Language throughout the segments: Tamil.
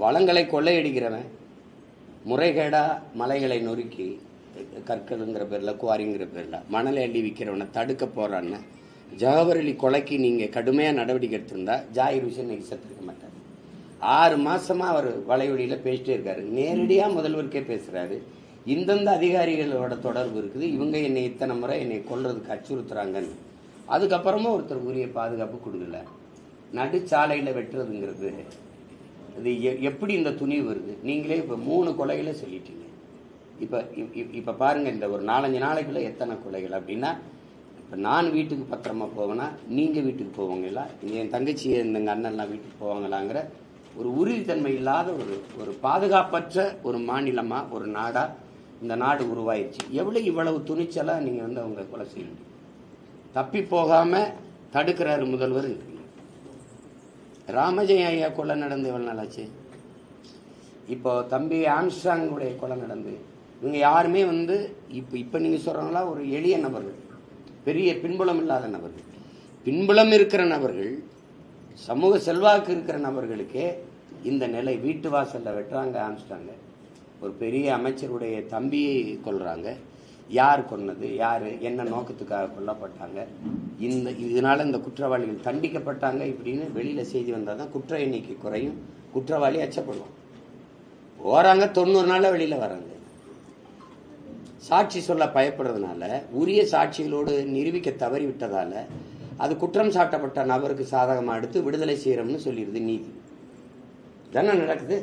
வளங்களை கொள்ளையடிக்கிறவன், முறைகேடாக மலைகளை நொறுக்கி கற்கள்ங்கிற பேரில், குவாரிங்கிற பேரில் மணலை அள்ளி விற்கிறவனை தடுக்க போகிறான்னு ஜவஹர் அலி கொலைக்கு நீங்கள் கடுமையாக நடவடிக்கை எடுத்திருந்தா ஜாகிர் ஹுசேன் இன்னைக்கு செத்துருக்க மாட்டார். 6 மாதமாக அவர் வலைவழியில் பேசிட்டே இருக்காரு. நேரடியாக முதல்வருக்கே பேசுகிறாரு. இந்தந்த அதிகாரிகளோட தொடர்பு இருக்குது, இவங்க என்னை இத்தனை முறை என்னை கொல்றதுக்கு அச்சுறுத்துறாங்கன்னு. அதுக்கப்புறமா ஒருத்தர் உரிய பாதுகாப்பு கொடுக்கல. நடுச்சாலையில் வெட்டுறதுங்கிறது இது எப்படி இந்த துணிவு வருது? நீங்களே இப்போ 3 கொலைகளை சொல்லிட்டீங்க. இப்போ பாருங்கள், இந்த ஒரு 4-5 நாளைக்குள்ளே எத்தனை கொலைகள் அப்படின்னா, இப்போ நான் வீட்டுக்கு பத்திரமா போவேன்னா நீங்கள் வீட்டுக்கு போவாங்களா, என் தங்கச்சி எங்கள் அண்ணன்லாம் வீட்டுக்கு போவாங்களாங்கிற ஒரு உறுதித்தன்மை இல்லாத ஒரு பாதுகாப்பற்ற ஒரு மாநிலமாக, ஒரு நாடாக இந்த நாடு உருவாயிடுச்சு. இவ்வளவு துணிச்சலாக நீங்கள் அவங்க கொலை செய்ய முடியும்? தப்பி போகாமல் தடுக்கிறாரு முதல்வர். ராமஜெயம் ஐயா கொலை நடந்து எவ்வளோ நாளாச்சு? இப்போ தம்பி ஆம்ஸ்ட்ராங்குடைய கொலை நடந்து இவங்க யாருமே இப்போ நீங்கள் சொல்கிறவங்களா ஒரு எளிய நபர்கள், பெரிய பின்புலம் இல்லாத நபர்கள். பின்புலம் இருக்கிற நபர்கள், சமூக செல்வாக்கு இருக்கிற நபர்களுக்கே இந்த நிலை. வீட்டு வாசலில் வெட்டுறாங்க ஆம்ஸ்ட்ராங்க, ஒரு பெரிய அமைச்சருடைய தம்பியை கொல்றாங்க. யார் கொன்னது, யார் என்ன நோக்கத்துக்காக கொல்லப்பட்டாங்க, இதனால இந்த குற்றவாளிகள் தண்டிக்கப்பட்டாங்க இப்படின்னு வெளியில் செய்தி வந்தால் தான் குற்ற எண்ணிக்கை குறையும், குற்றவாளி அச்சப்படுவோம். போகிறாங்க 90 நாளில் வெளியில் வராங்க. சாட்சி சொல்ல பயப்படுறதுனால, உரிய சாட்சிகளோடு நிரூபிக்க தவறி விட்டதால் அது குற்றம் சாட்டப்பட்ட நபருக்கு சாதகமாக எடுத்து விடுதலை செய்கிறோம்னு சொல்லிடுது நீதி. தானே நடக்குது.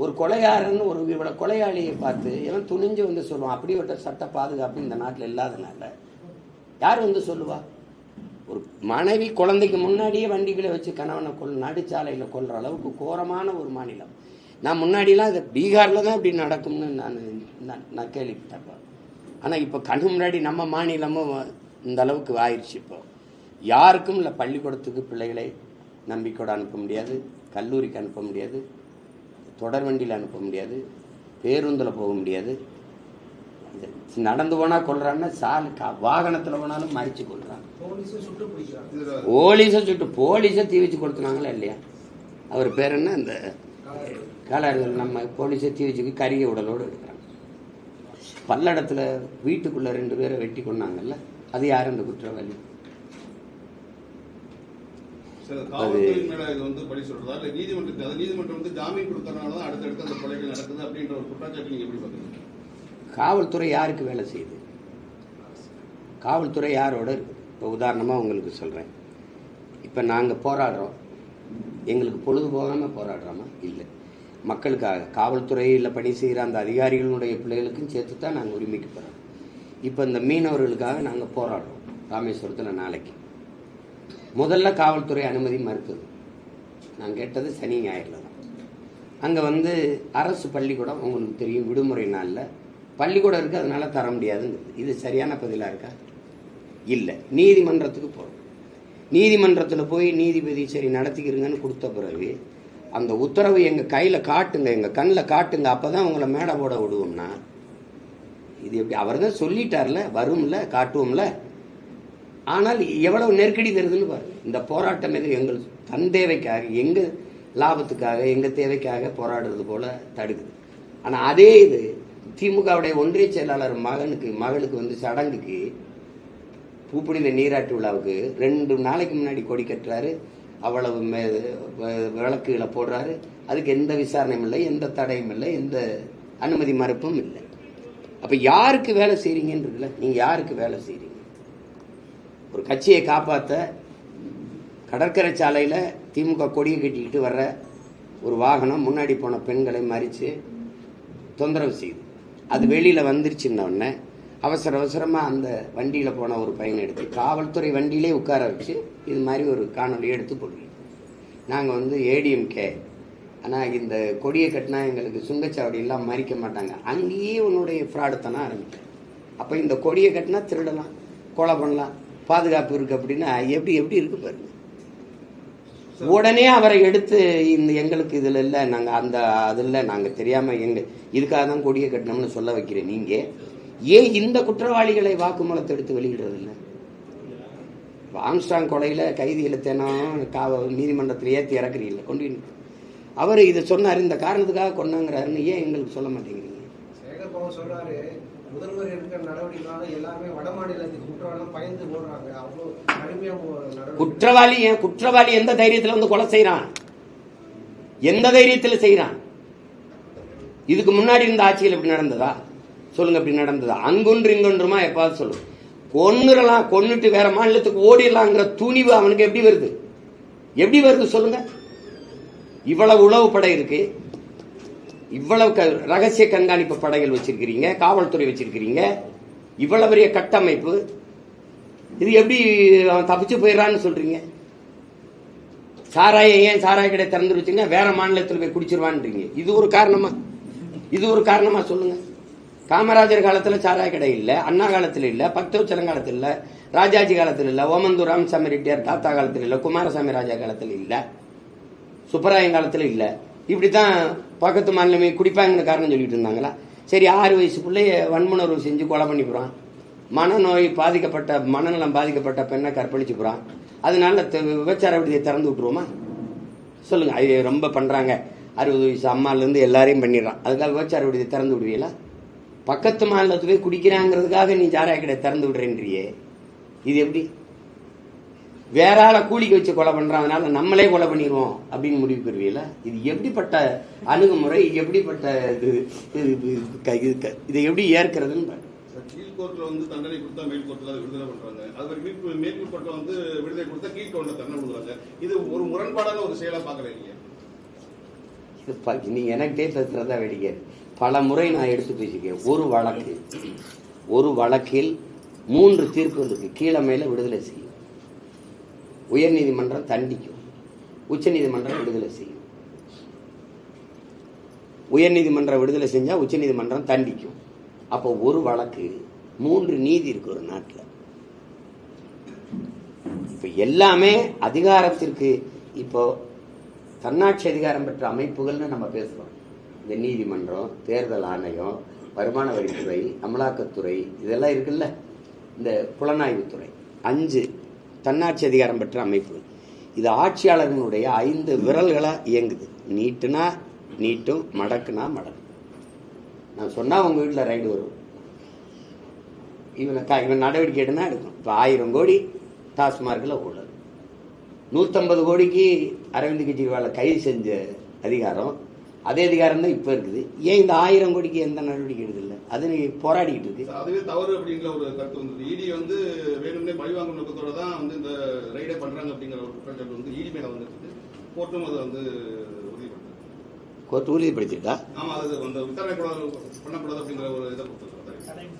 ஒரு கொலையாரன்னு ஒரு கொலையாளியை பார்த்து எவன் துணிஞ்சு சொல்லுவான்? அப்படிப்பட்ட சட்ட பாதுகாப்பு இந்த நாட்டில் இல்லாதனால யார் சொல்லுவா? ஒரு மனைவி குழந்தைக்கு முன்னாடியே வண்டிகளை வச்சு கணவனை நடுச்சாலையில் கொல்ற அளவுக்கு கோரமான ஒரு மாநிலம். நான் முன்னாடிலாம் இது பீகாரில் தான் இப்படி நடக்கும்னு நான் கேள்விப்பட்டேன். ஆனால் இப்போ கண்ணு முன்னாடி நம்ம மாநிலமும் இந்த அளவுக்கு ஆயிடுச்சு. இப்போ யாருக்கும் இல்லை, பள்ளிக்கூடத்துக்கு பிள்ளைகளை நம்பிக்கையோடு அனுப்ப முடியாது, கல்லூரிக்கு அனுப்ப முடியாது, தொடர் வண்டியில் அனுப்ப முடியாது, பேருந்தில் போக முடியாது. நடந்து போனால் கொள்றான்னா, வாகனத்தில் போனாலும் மறித்து கொள்றாங்க. போலீஸை தீ வச்சு கொளுத்துனாங்களா இல்லையா? அவர் பேர் என்ன, அந்த காலர்கள் நம்ம போலீஸை தீ வச்சுக்கு கரிய உடலோடு எடுக்கிறாங்க. பல்லடத்தில் வீட்டுக்குள்ள 2 பேரை வெட்டி கொண்டாங்கல்ல, அது யார் அந்த குற்றவாளி? காவல்துறை யாருக்கு வேலை செய்யுது? காவல்துறை யாரோட இருக்கு? இப்போ உதாரணமாக உங்களுக்கு சொல்கிறேன். இப்போ நாங்கள் போராடுறோம், எங்களுக்கு பொழுது போகாமல் போராடுறோமா? இல்லை, மக்களுக்காக. காவல்துறையில் பணி செய்கிற அந்த அதிகாரிகளுடைய பிள்ளைகளுக்கும் சேர்த்து தான் நாங்கள் உரிமைக்கு போகிறோம். இப்போ இந்த மீனவர்களுக்காக நாங்கள் போராடுறோம் ராமேஸ்வரத்தில். நாளைக்கு முதல்ல காவல்துறை அனுமதி மறுத்தது. நான் கேட்டது சனி ஞாயிறில் தான். அங்கே அரசு பள்ளிக்கூடம் உங்களுக்கு தெரியும், விடுமுறை நாளில் பள்ளிக்கூடம் இருக்குது, அதனால தர முடியாதுங்கிறது. இது சரியான பதிலாக இருக்கா? இல்லை. நீதிமன்றத்துக்கு போகிறோம். நீதிமன்றத்தில் போய் நீதிபதி சரி நடத்திக்கிறீங்கன்னு கொடுத்த பிறகு அந்த உத்தரவு எங்கள் கையில் காட்டுங்க, எங்கள் கண்ணில் காட்டுங்க, அப்போ தான் உங்களை மேடை போட விடுவோம்னா இது எப்படி? அவர் தான் சொல்லிட்டார்ல, வரும்ல, காட்டுவோம்ல. ஆனால் எவ்வளவு நெருக்கடி தருதுன்னு பாருங்க. இந்த போராட்டம் இது எங்கள் தன் தேவைக்காக, எங்கள் லாபத்துக்காக, எங்கள் தேவைக்காக போராடுறது போல தடுக்குது. ஆனால் அதே இது திமுகவுடைய ஒன்றிய செயலாளர் மகளுக்கு சடங்குக்கு பூப்படியில் நீராட்டு விழாவுக்கு 2 நாளைக்கு முன்னாடி கொடி கட்டுறாரு, அவ்வளவு விளக்குகளை போடுறாரு. அதுக்கு எந்த விசாரணையும் இல்லை, எந்த தடையும் இல்லை, எந்த அனுமதி மறுப்பும் இல்லை. அப்போ யாருக்கு வேலை செய்கிறீங்கன்னு இருக்குல்ல, நீங்கள் யாருக்கு வேலை செய்கிறீங்க? ஒரு கட்சியை காப்பாற்ற கடற்கரை சாலையில் திமுக கொடியை கட்டிக்கிட்டு வர்ற ஒரு வாகனம் முன்னாடி போன பெண்களை மறித்து தொந்தரவு செய்யுது. அது வெளியில் வந்துருச்சுன்னொடனே அவசரமாக அந்த வண்டியில் போன ஒரு பையனை எடுத்து காவல்துறை வண்டியிலே உட்கார வச்சு இது மாதிரி ஒரு காணொலி எடுத்து போடுவீங்க. நாங்கள் ஏடிஎம்கே, ஆனால் இந்த கொடியை கட்டினா எங்களுக்கு சுங்கச்சாவடியெல்லாம் மறிக்க மாட்டாங்க. அங்கேயே உன்னுடைய ஃப்ராடுத்தனம் ஆரம்பிக்கும். அப்போ இந்த கொடியை கட்டினா திருடலாம், கொலை பண்ணலாம், பாதுகாப்பு இருக்குது அப்படின்னா எப்படி இருக்கு பாருங்க. உடனே அவரை எடுத்து எங்களுக்கு இதில் இல்லை, நாங்கள் அந்த அதில் நாங்கள் தெரியாமல் இதுக்காக தான் கொடியை கட்டினோம்னு சொல்ல வைக்கிறேன். நீங்கள் ஏன் இந்த குற்றவாளிகளை வாக்குமூலத்தை எடுத்து வெளியிடுறதில்லை? ஆம்ஸ்ட்ராங் கொலையில் கைதிகளை தினம் நீதிமன்றத்தில் ஏற்றி இறக்குறீங்கள கொண்டு. அவர் இதை சொன்னார், இந்த காரணத்துக்காக கொண்டாங்கிறாருன்னு ஏன் எங்களுக்கு சொல்ல மாட்டேங்கிறீங்க? சேகர்பாபு சொல்றாரு, முதல்வர் எடுக்கிற நடவடிக்கைனால எல்லாமே வட மாநிலத்துக்கு குற்றவாளி பயந்து போடுறாங்க. அவ்வளோ கடுமையாக குற்றவாளி எந்த தைரியத்தில் வந்து கொலை செய்யறான்? எந்த தைரியத்தில் செய்யறான்? இதுக்கு முன்னாடி இருந்த ஆட்சியில் இப்படி நடந்ததா? சொல்லுங்க, இப்படி நடந்ததா? அங்கொன்று இங்கொன்றுமா எப்பாவது சொல்லுங்க. கொன்னுறலாம், கொன்னுட்டு வேற மாநிலத்துக்கு ஓடிடலாங்கிற துணிவு அவனுக்கு எப்படி வருது? எப்படி வருது சொல்லுங்க? இவ்வளவு உளவு படை இருக்கு, இவ்வளவு ரகசிய கண்காணிப்பு படைகள் வச்சிருக்கிறீங்க, காவல்துறை வச்சிருக்கிறீங்க, இவ்வளவு பெரிய கட்டமைப்பு, இது எப்படி அவன் தப்பிச்சு போயிடறான்னு சொல்றீங்க? ஏன் சாராய கடை திறந்து வச்சுங்க வேற மாநிலத்தில் போய் குடிச்சிருவான்றீங்க. இது ஒரு காரணமா? இது ஒரு காரணமா சொல்லுங்க? காமராஜர் காலத்தில் சாராய கடை இல்லை, அண்ணா காலத்தில் இல்லை, பக்தவச்சலம் காலத்தில் இல்லை, ராஜாஜி காலத்தில் இல்லை, ஓமந்தூர் ராமசாமி ரெட்டியார் தாத்தா காலத்தில் இல்லை, குமாரசாமி ராஜா காலத்தில் இல்லை, சுப்பராயன் காலத்தில் இல்லை. இப்படித்தான் பக்கத்து மாநிலமே குடிப்பாங்கன்னு காரணம் சொல்லிட்டு இருந்தாங்களா? சரி, 6 வயசு பிள்ளைய வன்முணர்வு செஞ்சு கொலை பண்ணி போறான், மனநோய் பாதிக்கப்பட்ட மனநலம் பாதிக்கப்பட்ட பெண்ணை கற்பழிச்சு போறான். அதனால விபச்சார விடுதியை திறந்து விட்டுருவோமா? சொல்லுங்க. அது ரொம்ப பண்றாங்க, 60 வயசு அம்மாலேருந்து எல்லாரையும் பண்ணிடுறான், அதுக்காக விபச்சார விடுதியை திறந்து விடுவீங்களா? பக்கத்து மாநிலத்துலேயே குடிக்கிறாங்கிறதுக்காக நீ சாராய கடை திறந்து விடுறேன்றியே, இது எப்படி? வேற ஆளை கூலிக்கு வச்சு கொலை பண்றான், அதனால நம்மளே கொலை பண்ணிடுவோம் அப்படின்னு முடிவு பெறுவீங்களா? இது எப்படிப்பட்ட அணுகுமுறை? எப்படிப்பட்ட இதை எப்படி ஏற்கிறதுன்னு கீழ்கோர்ட்ல வந்து தண்டனை கொடுத்தா மேல் கோர்ட்ல விடுதலை பண்றாங்க, அது வரைக்கும் மேல் கோர்ட்ல வந்து விடுதலை கொடுத்தா கீழ்கோர்ட்ல தண்டனை கொடுக்குறாங்க. இது ஒரு முரண்பாடான ஒரு செயலா பாக்குறீங்க? நீ எனக்கிட்டே பேசுறதா வேடிக்கை. பல முறை நான் எடுத்து பேசிக்கிறேன். ஒரு வழக்கில் 3 தீர்ப்பு இருக்கு. கீழே மேல விடுதலை செய்யும், உயர்நீதிமன்றம் தண்டிக்கும், உச்சநீதிமன்றம் விடுதலை செய்யும். உயர்நீதிமன்றம் விடுதலை செஞ்சா உச்சநீதிமன்றம் தண்டிக்கும். அப்போ ஒரு வழக்கு 3 நீதி இருக்கு ஒரு நாட்டில். இப்ப எல்லாமே அதிகாரத்திற்கு, இப்போ தன்னாட்சி அதிகாரம் பெற்ற அமைப்புகள்னு நம்ம பேசுறோம். இந்த நீதிமன்றம், தேர்தல் ஆணையம், வருமான வரித்துறை, அமலாக்கத்துறை, இதெல்லாம் இருக்குல்ல, இந்த புலனாய்வுத்துறை, 5 தன்னாட்சி அதிகாரம் பெற்ற அமைப்பு. இது ஆட்சியாளர்களுடைய 5 விரல்களா இயங்குது. நீட்டுனா நீட்டும், மடக்குனா மடக்கும். நான் சொன்னா உங்க வீட்டில் ரைடு வரும், இவன் நடவடிக்கை எடுனா எடுக்கும். இப்போ 1000 கோடி டாஸ்மார்க்கில் ஊழல், 150 கோடிக்கு அரவிந்த் கெஜ்ரிவாலை கைது செஞ்ச அதிகாரம், அதே அதிகாரம் தான் இப்ப இருக்குது. ஏன் இந்த 1000 கோடிக்கு எந்த நடவடிக்கை எடுக்கல? அது போராடிக்கிட்டு இருக்கு. அதுவே தவறு அப்படிங்கிற ஒரு கருத்து வந்து இடி வந்து வேணும்னே பழிவாங்கும் நோக்கத்தோட தான் வந்து இந்த ரைடை பண்றாங்க அப்படிங்கிற ஒரு குற்றச்சாட்டு வந்து இடி மேல வந்துருக்கு. கோர்ட்டும் அதை வந்து உறுதிப்படுத்து. கோர்ட் உறுதிப்படுத்திட்டா? ஆமா, அது அந்த விசாரணை பண்ணக்கூடாது அப்படிங்கிற ஒரு இதை கொடுத்துருக்காங்க.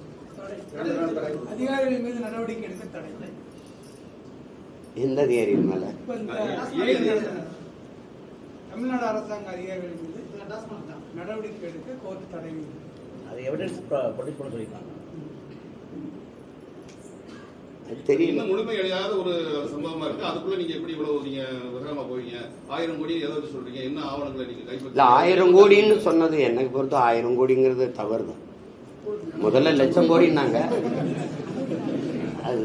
அதிகாரிகள் மீது நடவடிக்கை எடுக்க தடை. எந்த அதிகாரிகள் மேல? தமிழ்நாடு அரசாங்க அதிகாரிகள் மீது நடவடிக்கை எடுக்க கோர்ட் தடை. அது எவிடன்ஸ் ப்ரொடியூஸ் பண்ண சொல்லிருக்காங்க. தெரியல, முழுமை அடையாத ஒரு சம்பவமா இருக்கு. அதுக்குள்ள நீங்க எப்படி இவ்வளவு நீங்க விவரமா போவீங்க? 1000 கோடி ஏதாவது சொல்றீங்க, என்ன ஆவணங்களை நீங்க கைப்பற்ற? 1000 கோடின்னு சொன்னது எனக்கு பொறுத்த 1000 கோடிங்கிறது தவறு தான். முதல்ல 1,00,000 கோடினாங்க, அது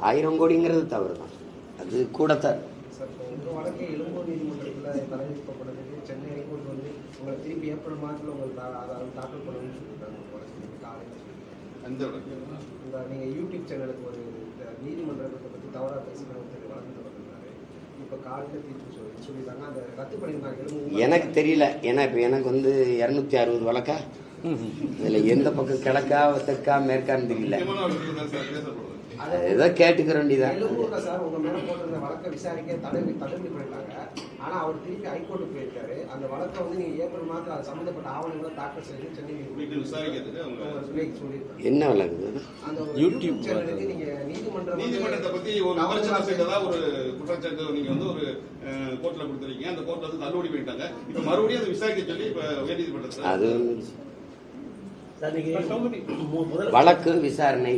1000 கோடிங்கிறது தவறு தான், அது கூடத்தான். வழக்கே எழும்பூர் நீதிமன்றத்தில் தலைமைப்படுறது சென்னை ஹைகோர்ட் வந்து உங்களை திருப்பி ஏப்ரல் மாதத்தில் உங்களுக்கு தாக்கல் பண்ணணும்னு சொல்லியிருக்காங்க. நீங்க யூடியூப் சேனலுக்கு ஒரு நீதிமன்றத்தை பற்றி தவறாக பேசுகிற வழக்கு தொடர்ந்தாரு. இப்போ காலையில் தீர்ப்பு சொல்லியிருக்காங்க, அந்த ரத்து பண்ணியிருந்தாங்க. எனக்கு தெரியல, ஏன்னா இப்போ எனக்கு வந்து 260 வழக்கா, இதுல எந்த பக்கம் கிழக்கா தெற்கா மேற்கான்னு தெரியல. ஏதோ கேட்டுக்கிற வேண்டியதான். சார் உங்க மேல போட்டிருந்த வழக்கை விசாரிக்க தள்ளுபடி பண்ணிட்டாங்க. ஆனா அவர் திருப்பி ஹைகோர்ட்டுக்கு போயிருக்காரு. அந்த வழக்கை வந்து நீங்க ஏப்ரல் மாதம் அது சம்பந்தப்பட்ட ஆவணங்களை தாக்கல் செய்து சென்னை என்ன வழக்கு? அந்த யூடியூப் சேனலுக்கு நீங்க நீதிமன்றத்தை பத்தி ஒரு குற்றச்சாட்டு நீங்க வந்து ஒரு கோர்ட்ல கொடுத்துருக்கீங்க. அந்த கோர்ட்ல வந்து தள்ளுபடி பண்ணிட்டாங்க. இப்ப மறுபடியும் அதை விசாரிக்க சொல்லி இப்ப உயர்நீதிமன்றத்தில் அது வழக்கு விசாரணை,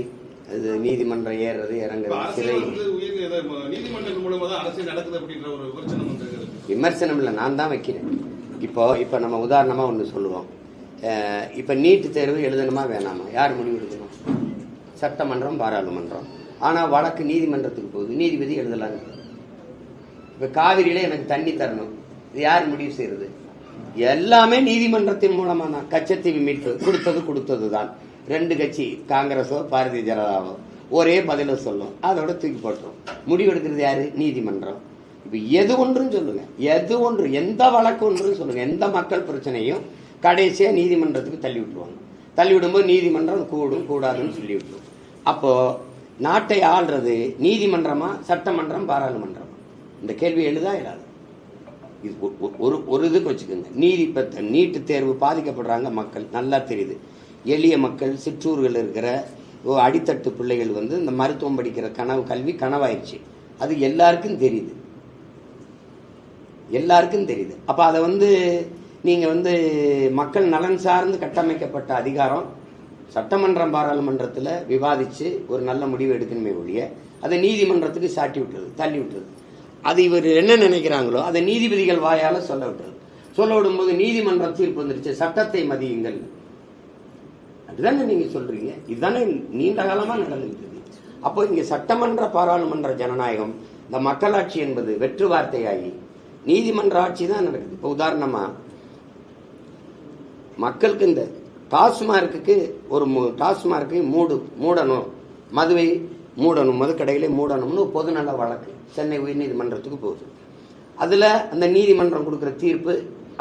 அது நீதிமன்றம் ஏறுறது இறங்குறது சிறை. நீதிமன்றங்கள் மூலமா தான் அரசியல் நடக்குது அப்படின்ற ஒரு விமர்சனம் இல்லை, நான் தான் வைக்கிறேன். இப்போ நம்ம உதாரணமா ஒன்று சொல்லுவோம். இப்போ நீட்டு தேர்வு எழுதணுமா வேணாமா, யார் முடிவு எடுக்கணும்? சட்டமன்றம், பாராளுமன்றம். ஆனால் வழக்கு நீதிமன்றத்துக்கு போகுது, நீதிபதி எழுதலான்னு. இப்போ காவிரியில எனக்கு தண்ணி தரணும், இது யார் முடிவு செய்யறது? எல்லாமே நீதிமன்றத்தின் மூலமா தான். கச்சத்தீவு மீட்பு கொடுத்தது தான். 2 கட்சி, காங்கிரஸோ பாரதிய ஜனதாவோ ஒரே பதில சொல்லும், அதோட தூக்கி போட்டுரும். முடிவெடுக்கிறது யாரு? நீதிமன்றம். இப்ப எது ஒன்றும் சொல்லுங்க, எது ஒன்று, எந்த வழக்கு ஒன்றும் சொல்லுங்க, எந்த மக்கள் பிரச்சனையும் கடைசியா நீதிமன்றத்துக்கு தள்ளி விட்டுருவாங்க. தள்ளி விடும்போது நீதிமன்றம் கூடும் கூடாதுன்னு சொல்லி விட்டுரும். அப்போ நாட்டை ஆள்றது நீதிமன்றமா, சட்டமன்றம், பாராளுமன்றமா? இந்த கேள்வி எழுதா இல்லாது. இது ஒரு இதுக்கு வச்சுக்கோங்க. நீட்டு தேர்வு பாதிக்கப்படுறாங்க மக்கள், நல்லா தெரியுது. எளிய மக்கள், சிற்றூர்கள் இருக்கிற அடித்தட்டு பிள்ளைகள் இந்த மருத்துவம் படிக்கிற கல்வி கனவாயிருச்சு. அது எல்லாருக்கும் தெரியுது, எல்லாருக்கும் தெரியுது. அப்ப அதை நீங்க மக்கள் நலன் சார்ந்து கட்டமைக்கப்பட்ட அதிகாரம் சட்டமன்றம், பாராளுமன்றத்தில் விவாதிச்சு ஒரு நல்ல முடிவு எடுக்கணுமே ஒழிய அதை நீதிமன்றத்துக்கு சாட்டி விட்டுறது, தள்ளி விட்டுறது. அது இவர் என்ன நினைக்கிறாங்களோ அதை நீதிபதிகள் வாயால சொல்ல விட்டுறது. சொல்ல விடும்போது நீதிமன்றம் தீர்ப்பு வந்துருச்சு, சட்டத்தை மதியுங்கள், அதுதானே நீங்க சொல்றீங்க. இதுதானே நீண்ட காலமா நடந்துட்டு இருக்கு. அப்போ இங்க சட்டமன்ற, பாராளுமன்ற ஜனநாயகம், இந்த மக்களாட்சி என்பது வெற்று வார்த்தையாகி நீதிமன்ற ஆட்சி தான் நடக்குது. இப்போ உதாரணமா மக்களுக்கு இந்த டாஸ்மார்க்கு டாஸ்மார்க்கை மூடணும், மதுவை மூடணும், மதுக்கடைகளை மூடணும்னு பொதுநல வழக்கு சென்னை உயர்நீதிமன்றத்துக்கு போகுது. அதுல அந்த நீதிமன்றம் கொடுக்கிற தீர்ப்பு,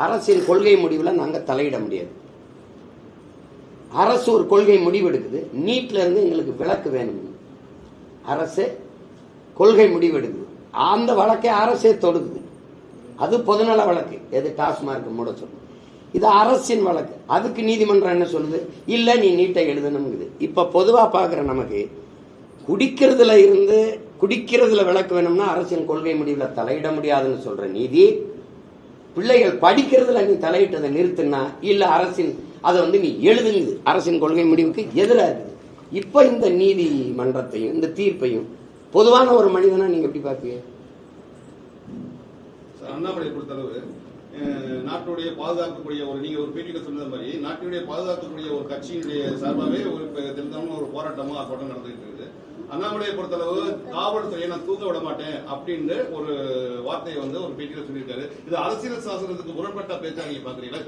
அரசின் கொள்கை முடிவுல நாங்க தலையிட முடியாது. அரசு ஒரு கொள்கை முடிவு எடுக்குது, நீட்ல இருந்து எங்களுக்கு விலக்கு வேணும், அரசு கொள்கை முடிவு எடுக்குது, அந்த வழக்கை அரசே தொடுக்குது. அது பொதுநல வழக்கு, எது டாஸ்மார்க் மூட சொல்லுது. இது அரசின் வழக்கு, அதுக்கு நீதிமன்றம் என்ன சொல்லுது? இல்ல நீ நீட்டை எழுதணும்ங்குது. இப்ப பொதுவா பாக்குற நமக்கு குடிக்கிறதுல விளக்கு வேணும்னா அரசின் கொள்கை முடிவுல தலையிட முடியாதுன்னு சொல்ற நீதி, பிள்ளைகள் படிக்கிறதுல நீ தலையிட்டதை நிறுத்தினா இல்ல அரசின் அதை நீ எழுதுங்குது, அரசின் கொள்கை முடிவுக்கு எதிராக இருக்குது. இப்ப இந்த நீதிமன்றத்தையும் இந்த தீர்ப்பையும் பொதுவான ஒரு மனிதனா நீங்க எப்படி பாப்பீங்க? அண்ணாமலை பொறுத்தளவு நாட்டுடைய பாதுகாக்கக்கூடிய நீங்க ஒரு பேட்டியில சொன்னது மாதிரி நாட்டுடைய பாதுகாக்கக்கூடிய ஒரு கட்சியினுடைய சார்பாகவே ஒரு தெரிந்தாலும் ஒரு போராட்டமோ ஆர்ப்பாட்டம் நடந்துட்டு இருக்குது. அண்ணாமலையை பொறுத்தளவு காவல்துறையை நான் தூக்க விட மாட்டேன் அப்படின்னு ஒரு வார்த்தையை ஒரு பேட்டியில சொல்லியிருக்காரு. இது அரசியல் சாசனத்துக்கு முரண்பட்ட பேச்சா நீங்க பாக்குறீங்களா?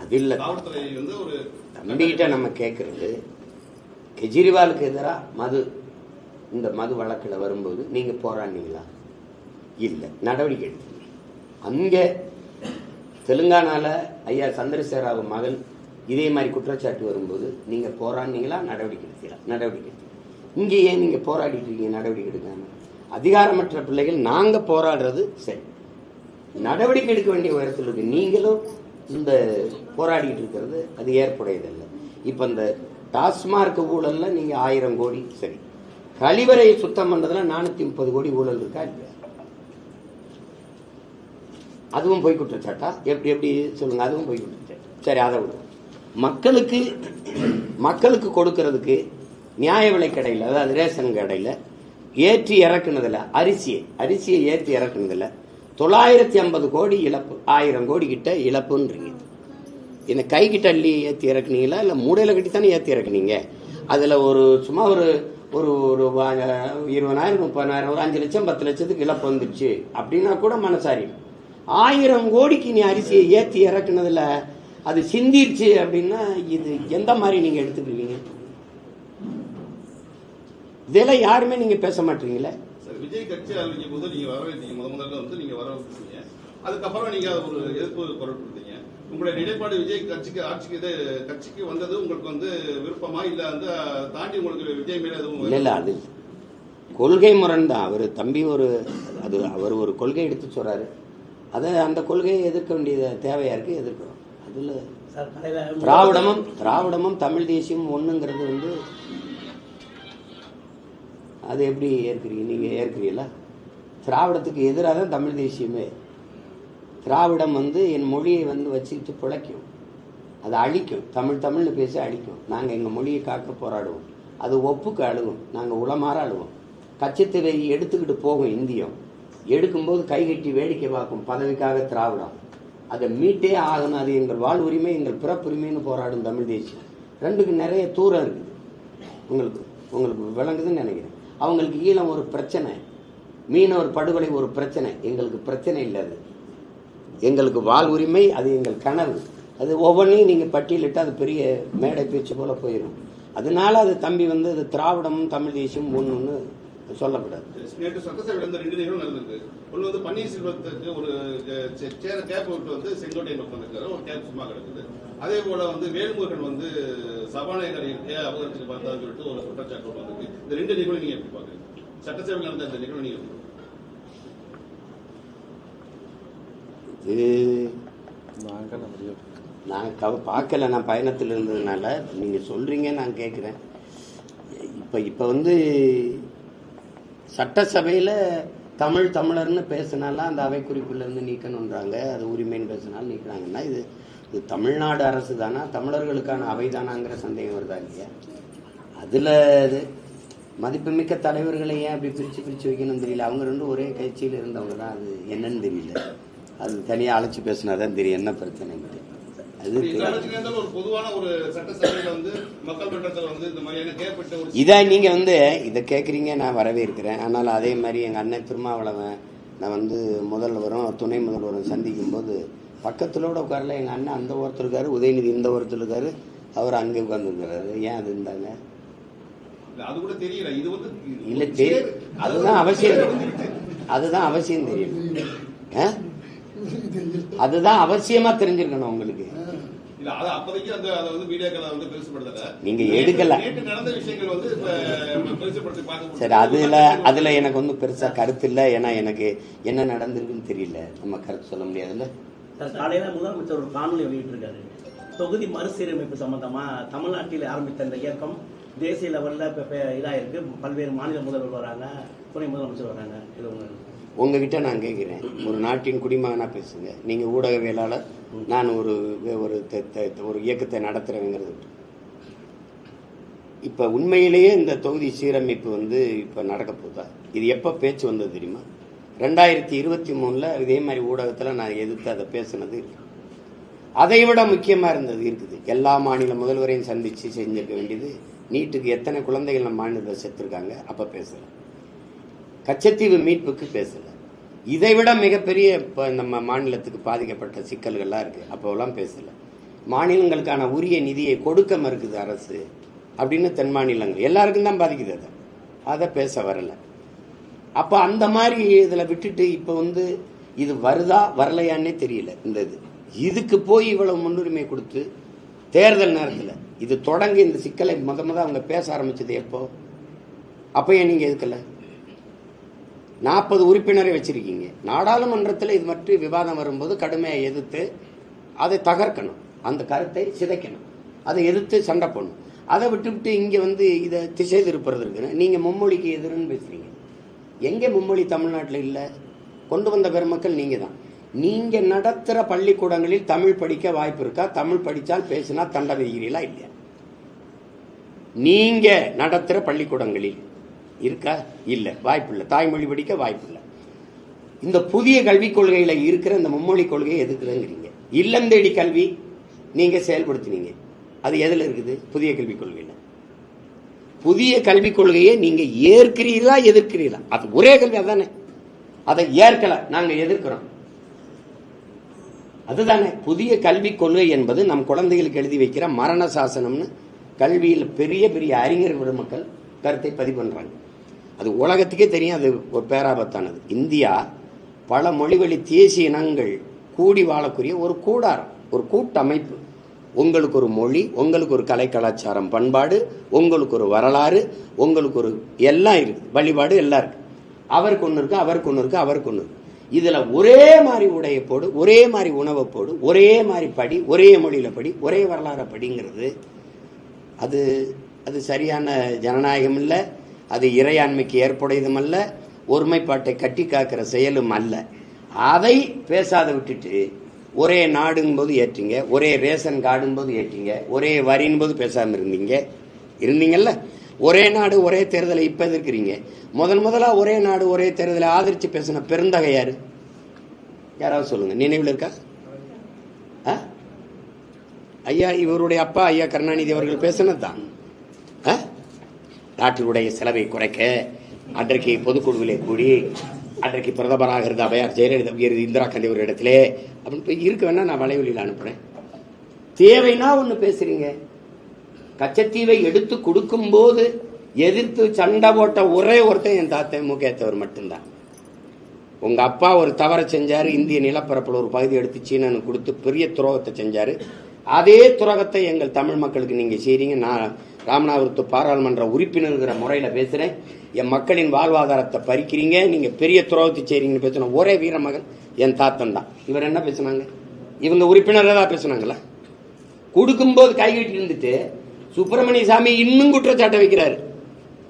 அது இல்ல, காவல்துறை ஒரு தம்பிகிட்ட நம்ம கேட்கறது, கெஜ்ரிவாலுக்கு எதிராக இந்த மது வழக்கில் வரும்போது நீங்க போராடினீங்களா? இல்ல, நடவடிக்கை எடுத்தீங்க. அங்க தெலுங்கானால ஐயா சந்திரசேகர மகன் இதே மாதிரி குற்றச்சாட்டு வரும்போது நீங்க போராடினீங்களா? நடவடிக்கை எடுத்தீங்களா? நடவடிக்கை. இங்க ஏன் நீங்க போராடிட்டு இருக்கீங்க நடவடிக்கை எடுக்காம? அதிகாரமற்ற பிள்ளைகள் நாங்க போராடுறது சரி, நடவடிக்கை எடுக்க வேண்டிய உயரத்தில் இருக்கு. நீங்களும் இந்த போராடிட்டு இருக்கிறது அது ஏற்புடையதில்லை. இப்ப இந்த டாஸ்மார்க் ஊழல்ல நீங்க 1000 கோடி சரி, கழிவறையை சுத்தம் பண்றதுல 430 கோடி ஊழல் இருக்கா இல்லையா? அதுவும் போய் குற்றச்சாட்டா? எப்படி சொல்லுங்க, அதுவும் போய் குற்றச்சாட்டு. சரி, அதை விட மக்களுக்கு கொடுக்கறதுக்கு நியாய விலை கடையில், அதாவது ரேஷன் கடையில் ஏற்றி இறக்குனதுல அரிசியை ஏற்றி இறக்குனதுல 950 கோடி இழப்பு, 1000 கோடி கிட்ட இழப்புன்றீங்க. இந்த கை கிட்ட அள்ளி ஏற்றி இறக்குனீங்களா இல்லை மூடையில கட்டி தானே ஏற்றி இறக்குனீங்க? அதுல சும்மா ஒரு 20,000 30,000 ஒரு 5 லட்சம் 10 லட்சத்துக்கு இழப்பு வந்துடுச்சு அப்படின்னா கூட மனசாரி. 1000 கோடிக்கு நீ அரிசியை ஏற்றி இறக்குனதுல அது சிந்திருச்சு அப்படின்னா இது எந்த மாதிரி நீங்க எடுத்துக்கிறீங்க? இதெல்லாம் யாருமே நீங்க பேச மாட்டீங்களே. விஜய் கட்சி ஆரம்பிக்கும் போது நீங்க வரவேற்றீங்க, முதல்ல நீங்க வரவேற்றீங்க, அதுக்கப்புறம் நீங்க ஒரு எதிர்ப்பு குரல் கொடுத்தீங்க. உங்களுடைய நிலைப்பாடு விஜய் கட்சிக்கு வந்தது உங்களுக்கு விருப்பமா இல்ல தாண்டி உங்களுக்கு விஜய் மேல எதுவும் இல்ல? அது கொள்கை முரண் தான். அவர் தம்பி அவர் ஒரு கொள்கை எடுத்து சொல்றாரு, அந்த கொள்கையை எதிர்க்க வேண்டிய தேவையா இருக்கு, எதிர்க்கிறோம். அதுல திராவிடமும் தமிழ் தேசியம் ஒண்ணுங்கிறது அது எப்படி ஏற்கிறீங்க? நீங்க ஏற்கிறீங்களா? திராவிடத்துக்கு எதிராக தான் தமிழ் தேசியமே. திராவிடம் என் மொழியை வச்சுக்கிட்டு பிழைக்கும், அதை அழிக்கும், தமிழ்னு பேசி அழிக்கும். நாங்கள் எங்கள் மொழியை காக்க போராடுவோம், அது ஒப்புக்கு அழுகும், நாங்கள் உளமாற அழுவோம். கச்சத்தீவை எடுத்துக்கிட்டு போகும் இந்தியம், எடுக்கும்போது கைகட்டி வேடிக்கை பார்க்கும் பதவிக்காக திராவிடம். அதை மீட்டே ஆகணும், அது எங்கள் வாழ் உரிமை, எங்கள் பிறப்புரிமைன்னு போராடும் தமிழ் தேசியம். ரெண்டுக்கு நிறைய தூரம் இருக்குது. உங்களுக்கு விளங்குதுன்னு நினைக்கிறேன். அவங்களுக்கு ஈழம் ஒரு பிரச்சனை, மீனவர் படுகொலை ஒரு பிரச்சனை, எங்களுக்கு பிரச்சனை இல்லை. அது எங்களுக்கு வாழ் உரிமை, அது எங்கள் கனவு. அது ஒவ்வொன்றையும் நீங்கள் பட்டியலிட்டு அது பெரிய மேடை பேச்சு போல போயிடும். அதனால அது தம்பி வந்து அது திராவிடமும் தமிழ் தேசியம் ஒன்று சொல்லக்கூடாது. நேற்று சட்டசபையில் இந்த 2 நிகழ்வு நடந்திருக்கு. ஒன்று வந்து பன்னீர்செல்வத்துக்கு ஒரு சேர கேப் விட்டு வந்து செங்கோட்டையன் பக்கம் இருக்காரு, ஒரு கேப் சும்மா கிடக்குது. அதே போல வந்து வேல்முருகன் வந்து சபாநாயகர் இருக்கே அபகரிச்சு பார்த்தான்னு சொல்லிட்டு ஒரு குற்றச்சாட்டு வந்திருக்கு. இந்த 2 நிகழ்வு நீங்க எப்படி பாக்குறீங்க? சட்டசபையில் நடந்த இந்த நிகழ்வு நீங்க எப்படி? நான் பார்க்கல, நான் பயணத்தில் இருந்ததுனால நீங்கள் சொல்கிறீங்க, நான் கேட்குறேன். இப்போ வந்து சட்டசபையில் தமிழர்னு பேசினாலாம் அந்த அவை குறிப்பிலிருந்து நீக்கணுன்றாங்க, அது உரிமைன்னு பேசினாலும் நீக்கிறாங்கன்னா இது தமிழ்நாடு அரசு தானா, தமிழர்களுக்கான அவை தானாங்கிற சந்தேகம் வருதா இல்லையா? அதில் இது மதிப்புமிக்க தலைவர்களை ஏன் அப்படி பிரித்து வைக்கணும்னு தெரியல. அவங்க ரெண்டும் ஒரே கட்சியில் இருந்தவங்க தான், அது என்னன்னு தெரியல. அது தனியாக அழைச்சி பேசினா தான் தெரியும் என்ன பிரச்சனைன்னு. இதை நீங்க வந்து இதை கேட்குறீங்க, நான் வரவே இருக்கிறேன். ஆனால் அதே மாதிரி எங்கள் அண்ணன் திருமாவளவன் நான் வந்து முதல்வரும் துணை முதல்வரும் சந்திக்கும் போது பக்கத்திலோட உட்காரல. எங்கள் அண்ணன் அந்த ஓரத்தில் இருக்காரு, உதயநிதி இந்த ஓரத்தில் இருக்காரு, அவர் அங்கே உட்கார்ந்துருக்கிறாரு. ஏன் அது இருந்தாங்க? இல்லை தெரியும், அதுதான் அவசியம், அதுதான் அவசியம் தெரியும், அதுதான் அவசியமா தெரிஞ்சிருக்கணும் உங்களுக்கு. நீங்க எடுக்கல சரி, அதுல எனக்கு ஒன்றும் பெருசா கருத்து இல்லை. ஏன்னா எனக்கு என்ன நடந்திருக்குன்னு தெரியல, நம்ம கருத்து சொல்ல முடியாதுல்ல. காலையில முதலமைச்சர் ஒரு காணொலி வெளியிட்டிருக்காரு. தொகுதி மறுசீரமைப்பு சம்பந்தமா தமிழ்நாட்டில் ஆரம்பித்த இந்த இயக்கம் தேசிய லெவல்ல இதாயிருக்கு. பல்வேறு மாநில முதல்வர் வராங்க, துணை முதலமைச்சர் வராங்க. இது உங்ககிட்ட நான் கேட்குறேன், ஒரு நாட்டின் குடிமகனா பேசுங்க. நீங்க ஊடகவியலாளர், நான் ஒரு இயக்கத்தை நடத்துறேங்கிறது. இப்ப உண்மையிலேயே இந்த தொகுதி சீரமைப்பு வந்து இப்ப நடக்க போதா? இது எப்ப பேச்சு வந்தது தெரியுமா? 2023 இதே மாதிரி ஊடகத்துல நான் எதிர்த்து அதை பேசுனது இருக்கு. அதை விட முக்கியமா இருந்தது இருக்குது. எல்லா மாநில முதல்வரையும் சந்திச்சு செஞ்சிருக்க வேண்டியது. நீட்டுக்கு எத்தனை குழந்தைகள் நம்ம மாநிலத்தில் செத்துருக்காங்க, அப்ப பேசல. கச்சத்தீவு மீட்புக்கு பேசல. இதை விட மிகப்பெரிய நம்ம மாநிலத்துக்கு பாதிக்கப்பட்ட சிக்கல்கள்லாம் இருக்கு, அப்போலாம் பேசல. மாநிலங்களுக்கான உரிய நிதியை கொடுக்க மறுக்குது அரசு அப்படின்னு தென் மாநிலங்கள் எல்லாருக்கும் தான் பாதிக்குது, அதை பேச வரல. அப்ப அந்த மாதிரி இதுல விட்டுட்டு இப்ப வந்து இது வருதா வரலையான்னே தெரியல. இந்த இதுக்கு போய் இவ்வளவு முன்னுரிமை கொடுத்து தேர்தல் நேரத்தில் இது தொடங்கி இந்த சிக்கலை முத அவங்க பேச ஆரம்பிச்சது எப்போ? அப்ப ஏன் நீங்க எதுக்கல? 40 உறுப்பினரை வச்சிருக்கீங்க. நாடாளுமன்றத்தில் இது பற்றி விவாதம் வரும்போது கடுமையாக எதிர்த்து அதை தகர்க்கணும், அந்த கருத்தை சிதைக்கணும், அதை எதிர்த்து சண்டை போடணும். அதை விட்டுவிட்டு இங்கே வந்து இதை திசை திருப்புறது இருக்குன்னு நீங்கள் மும்மொழிக்கு எதிர்ன்னு பேசுறீங்க. எங்கே மும்மொழி தமிழ்நாட்டில் இல்லை? கொண்டு வந்த பெருமக்கள் நீங்கள் தான். நீங்கள் நடத்துகிற பள்ளிக்கூடங்களில் தமிழ் படிக்க வாய்ப்பு இருக்கா? தமிழ் படித்தால் பேசினா தண்டை விதிக்கிறீங்களா இல்லையா? நீங்கள் நடத்துகிற பள்ளிக்கூடங்களில் இருக்கா? இல்லை, வாய்ப்பு இல்லை. தாய்மொழி படிக்க வாய்ப்பு இல்லை. இந்த புதிய கல்விக் கொள்கையில இருக்கிற இந்த மும்மொழி கொள்கையை எதுக்குறீங்க? இல்லம் தேடி கல்வி நீங்க செயல்படுத்தினீங்க, அது எதுல இருக்குது? புதிய கல்விக் கொள்கையில. புதிய கல்விக் கொள்கையை நீங்க ஏற்கிறீர்களா எதிர்க்கிறீர்களா? அது ஒரே கல்வி அதானே. அதை ஏற்கல, நாங்க எதிர்க்கிறோம், அதுதானே. புதிய கல்விக் கொள்கை என்பது நம் குழந்தைகளுக்கு எழுதி வைக்கிற மரண சாசனம்னு கல்வியில் பெரிய பெரிய அறிஞர் பெருமக்கள் கருத்தை பதிவு பண்றாங்க. அது உலகத்துக்கே தெரியும், அது ஒரு பேராபத்தானது. இந்தியா பல மொழிவழி தேசிய இனங்கள் கூடி வாழக்கூடிய ஒரு கூடாரம், ஒரு கூட்டமைப்பு. உங்களுக்கு ஒரு மொழி, உங்களுக்கு ஒரு கலை கலாச்சாரம் பண்பாடு, உங்களுக்கு ஒரு வரலாறு, உங்களுக்கு ஒரு எல்லாம் இருக்கு, வழிபாடு எல்லாம் இருக்கு. அவருக்கு ஒன்று இருக்கு, அவருக்கு ஒன்று இருக்கு, அவருக்கு ஒன்று இருக்கு. இதுல ஒரே மாதிரி உடைய போடு, ஒரே மாதிரி உணவை போடு, ஒரே மாதிரி படி, ஒரே மொழியில படி, ஒரே வரலாறு படிங்கிறது அது அது சரியான ஜனநாயகம் இல்லை. அது இறையாண்மைக்கு ஏற்புடையதும் அல்ல, ஒருமைப்பாட்டை கட்டி காக்கிற செயலும் அல்ல. அதை பேசாத விட்டுட்டு ஒரே நாடுங்கும்போது ஏற்றீங்க, ஒரே ரேஷன் கார்டும்போது ஏற்றீங்க, ஒரே வரின் போது பேசாமல் இருந்தீங்கல்ல. ஒரே நாடு ஒரே தேர்தலை இப்ப எதிர்க்கிறீங்க. முதலா ஒரே நாடு ஒரே தேர்தலை ஆதரிச்சு பேசின பெருந்தகை யாரு? யாராவது சொல்லுங்க, நினைவில் இருக்கா? ஐயா, இவருடைய அப்பா ஐயா கருணாநிதி அவர்கள் பேசினது தான். நாட்டினுடைய செலவை குறைக்க அன்றைக்கு பொதுக்குழுவிலே கூடி அன்றைக்கு பிரதமராக இருந்த அவையார் ஜெயலலிதா இந்திரா காந்தி ஒரு இடத்திலே அப்படின்னு போய் இருக்க வேணா நான் வலைவலியில் அனுப்புறேன். தேவைன்னா ஒன்று பேசுறீங்க. கச்சத்தீவை எடுத்து கொடுக்கும்போது எதிர்த்து சண்டை போட்ட ஒரே ஒருத்தன் என் தாத்தன் முகேத்தவர் மட்டும்தான். உங்க அப்பா ஒரு தவறை செஞ்சாரு, இந்திய நிலப்பரப்பில் ஒரு பகுதி எடுத்து சீனனுக்கு கொடுத்து பெரிய துரோகத்தை செஞ்சாரு. அதே துரோகத்தை எங்கள் தமிழ் மக்களுக்கு நீங்க செய்றீங்க. நான் ராமநாதபுரத்து பாராளுமன்ற உறுப்பினர்கிற முறையில் பேசுறேன். என் மக்களின் வாழ்வாதாரத்தை பறிக்கிறீங்க, நீங்க பெரிய துரோகத்தை செய்றீங்கன்னு பேசணும். ஒரே வீரமகன் என் தாத்தன் தான். இவர் என்ன பேசுனாங்க? இவங்க உறுப்பினராக தான் பேசுனாங்களா? கொடுக்கும்போது கைகட்டி இருந்துட்டு சுப்பிரமணிய சாமி இன்னும் குற்றச்சாட்டை வைக்கிறாரு.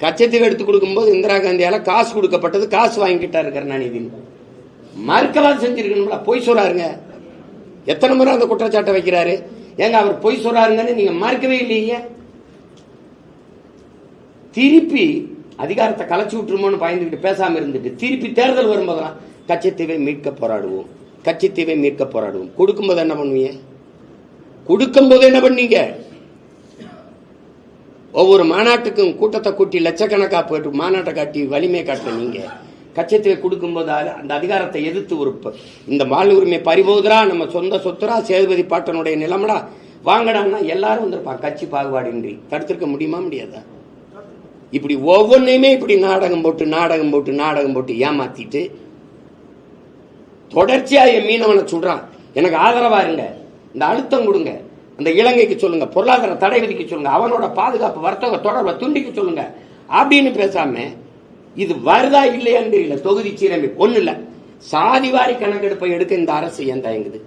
கச்சத்தீவு எடுத்து கொடுக்கும்போது இந்திரா காந்தியால காசு கொடுக்கப்பட்டது, காசு வாங்கிட்டாரு கருணாநிதி. மறுக்கலாம் செஞ்சிருக்கணும்ல. பொய் சொல்றாருங்க. எத்தனை முறை அந்த குற்றச்சாட்டை வைக்கிறாரு? ஏங்க அவர் பொய் சொல்றாருங்கன்னு நீங்க மறுக்கவே இல்லைங்க. திருப்பி அதிகாரத்தை கலைச்சு விட்டுருமோன்னு பயந்துக்கிட்டு பேசாம இருந்துட்டு திருப்பி தேர்தல் வரும்போதெல்லாம் கச்சத்தீவை மீட்க போராடுவோம், கச்சத்தீவை மீட்க போராடுவோம். கொடுக்கும்போது என்ன பண்ணுவீங்க? கொடுக்கும்போது என்ன பண்ணீங்க? ஒவ்வொரு மாநாட்டுக்கும் கூட்டத்தை கூட்டி லட்சக்கணக்கா போயிட்டு மாநாட்டை காட்டி வலிமை காட்ட நீங்க கச்சத்தீவை கொடுக்கும்போது அந்த அதிகாரத்தை எதிர்த்து ஒரு இந்த வாழ் உரிமை பறிபோகுதுரா, நம்ம சொந்த சொத்துரா, சேதுபதி பாட்டனுடைய நிலமடா வாங்கடான்னா எல்லாரும் வந்திருப்பான். கட்சி பாகுபாடின்றி தடுத்திருக்க முடியுமா? முடியாதா? இப்படி ஒவ்வொன்றையுமே இப்படி நாடகம் போட்டு ஏமாத்திட்டு தொடர்ச்சியா என் மீனவனை சொல்றான். எனக்கு ஆதரவா இருங்க, இந்த அழுத்தம் கொடுங்க, அந்த இலங்கைக்கு சொல்லுங்க, பொருளாதார தடை விதிக்க சொல்லுங்க, அவனோட பாதுகாப்பு வர்த்தக தொடர்பை துண்டிக்க சொல்லுங்க அப்படின்னு பேசாம இது வருதா இல்லையான்னு தெரியல. தொகுதி சீரமைப்பு ஒண்ணு இல்ல, சாதிவாரி கணக்கெடுப்பை எடுக்க இந்த அரசு ஏன் தயங்குது?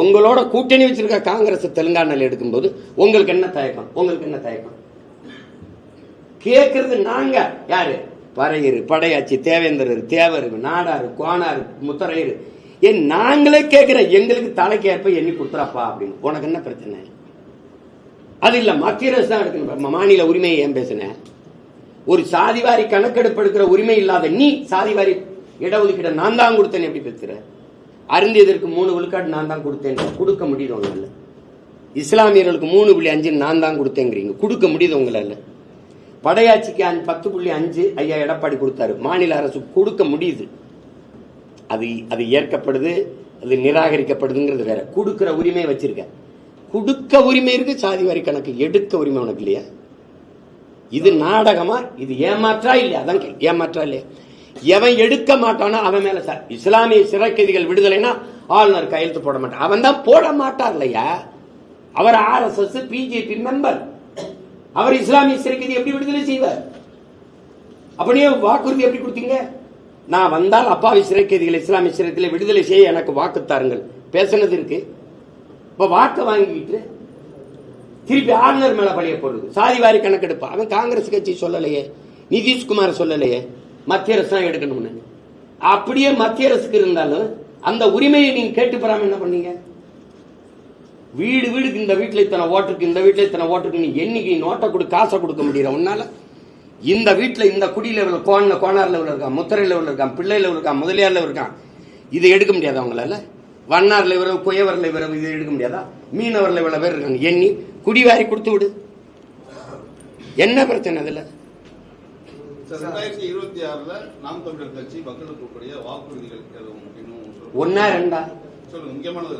உங்களோட கூட்டணி வச்சிருக்க காங்கிரஸ் தெலுங்கானால எடுக்கும்போது உங்களுக்கு என்ன தயக்கம்? உங்களுக்கு என்ன தயக்கம்? கேட்கறது நாங்க யாரு? பறையரு, படையாச்சி, தேவேந்திரர், தேவர், நாடாரு, கோனாரு, முத்தரையரு, ஏன் நாங்களே கேட்கிற எங்களுக்கு தலைக்கேற்ப எண்ணி கொடுத்துறாப்பா அப்படின்னு. உனக்கு என்ன பிரச்சனை? அது இல்ல மத்திய அரசு தான் எடுக்கணும். மாநில உரிமையை ஏன் பேசுன? ஒரு சாதிவாரி கணக்கெடுப்பு எடுக்கிற உரிமை இல்லாத நீ சாதிவாரி இடஒதுக்கீடு நான் தான் கொடுத்தேன் எப்படி பேசுற? அருந்தியதற்கு 3 விழுக்காடு நான் தான் கொடுத்தேன். கொடுக்க முடியுது உங்களால? இஸ்லாமியர்களுக்கு 3.5 நான் தான் கொடுத்தேங்கிறீங்க. கொடுக்க முடியுது உங்களால? படையாட்சிக்கு 10.5 ஐயா எடப்பாடி கொடுத்தாரு. மாநில அரசு கொடுக்க முடியுது. அது ஏற்கப்படுது, அது நிராகரிக்கப்படுதுங்கிறது வேற. கொடுக்கிற உரிமை வச்சிருக்க, கொடுக்க உரிமை இருக்கு, சாதி வரி கணக்கு எடுக்க உரிமை உனக்கு இல்லையா? இது நாடகமா? இது ஏமாற்றா இல்லையா? அதான் ஏமாற்றா இல்லையா? எவன் எடுக்க மாட்டானோ அவன் மேல சார். இஸ்லாமிய சிறை கைதிகள் விடுதலைனா ஆளுநர் கையெழுத்து போட மாட்டார். அவன் தான் போட மாட்டார் இல்லையா? அவர் RSS பிஜேபி மெம்பர். அவர் இஸ்லாமிய சிறை கைதி எப்படி விடுதலை செய்வார்? அப்படியே வாக்குறுதி எப்படி கொடுத்தீங்க? நான் வந்தால் அப்பாவி சிறை கைதிகள் இஸ்லாமிய சிறையில் விடுதலை செய்ய எனக்கு வாக்கு தாருங்கள் பேசினது இருக்கு. இப்ப வாக்கு வாங்கிட்டு திருப்பி ஆளுநர் மேல பழிய போடுறது. சாதிவாரி கணக்கெடுப்பு அவன் காங்கிரஸ் கட்சி சொல்லலையே, நிதிஷ்குமார் சொல்லலையே, மத்திய அரசு தான் எடுக்கணும்னு. அப்படியே மத்திய அரசுக்கு இருந்தாலும் அந்த உரிமையை நீங்க கேட்டு பெறாம என்ன பண்ணீங்க? வீடுக்கு இந்த வீட்டுல இத்தனை ஓட்டுருக்கு, இந்த வீட்டுல இத்தனை ஓட்டுருக்கு, நீ என்னைக்கு நோட்டை கொடு, காசை கொடுக்க முடியற உன்னால? இந்த வீட்டுல இந்த குடி லெவல், கோனார் லெவல் இருக்கான், முத்தரை லெவல் இருக்கான், பிள்ளை லெவல் இருக்கான், முதலியார் லெவல் இருக்கான். இதை எடுக்க முடியாதா உங்களால? வண்ணார் லெவல், குயவர் லெவல் இதை எடுக்க முடியாதா? மீனவர் லெவல் பேர் இருக்காங்க, எண்ணி குடிவாரி கொடுத்து விடு. என்ன பிரச்சனை அதுல? 2026 நாம் தமிழர் கட்சி மக்களுக்கு கூடிய வாக்குறுதிகள் ஒன்னா ரெண்டா சொல்லுங்க. முக்கியமானது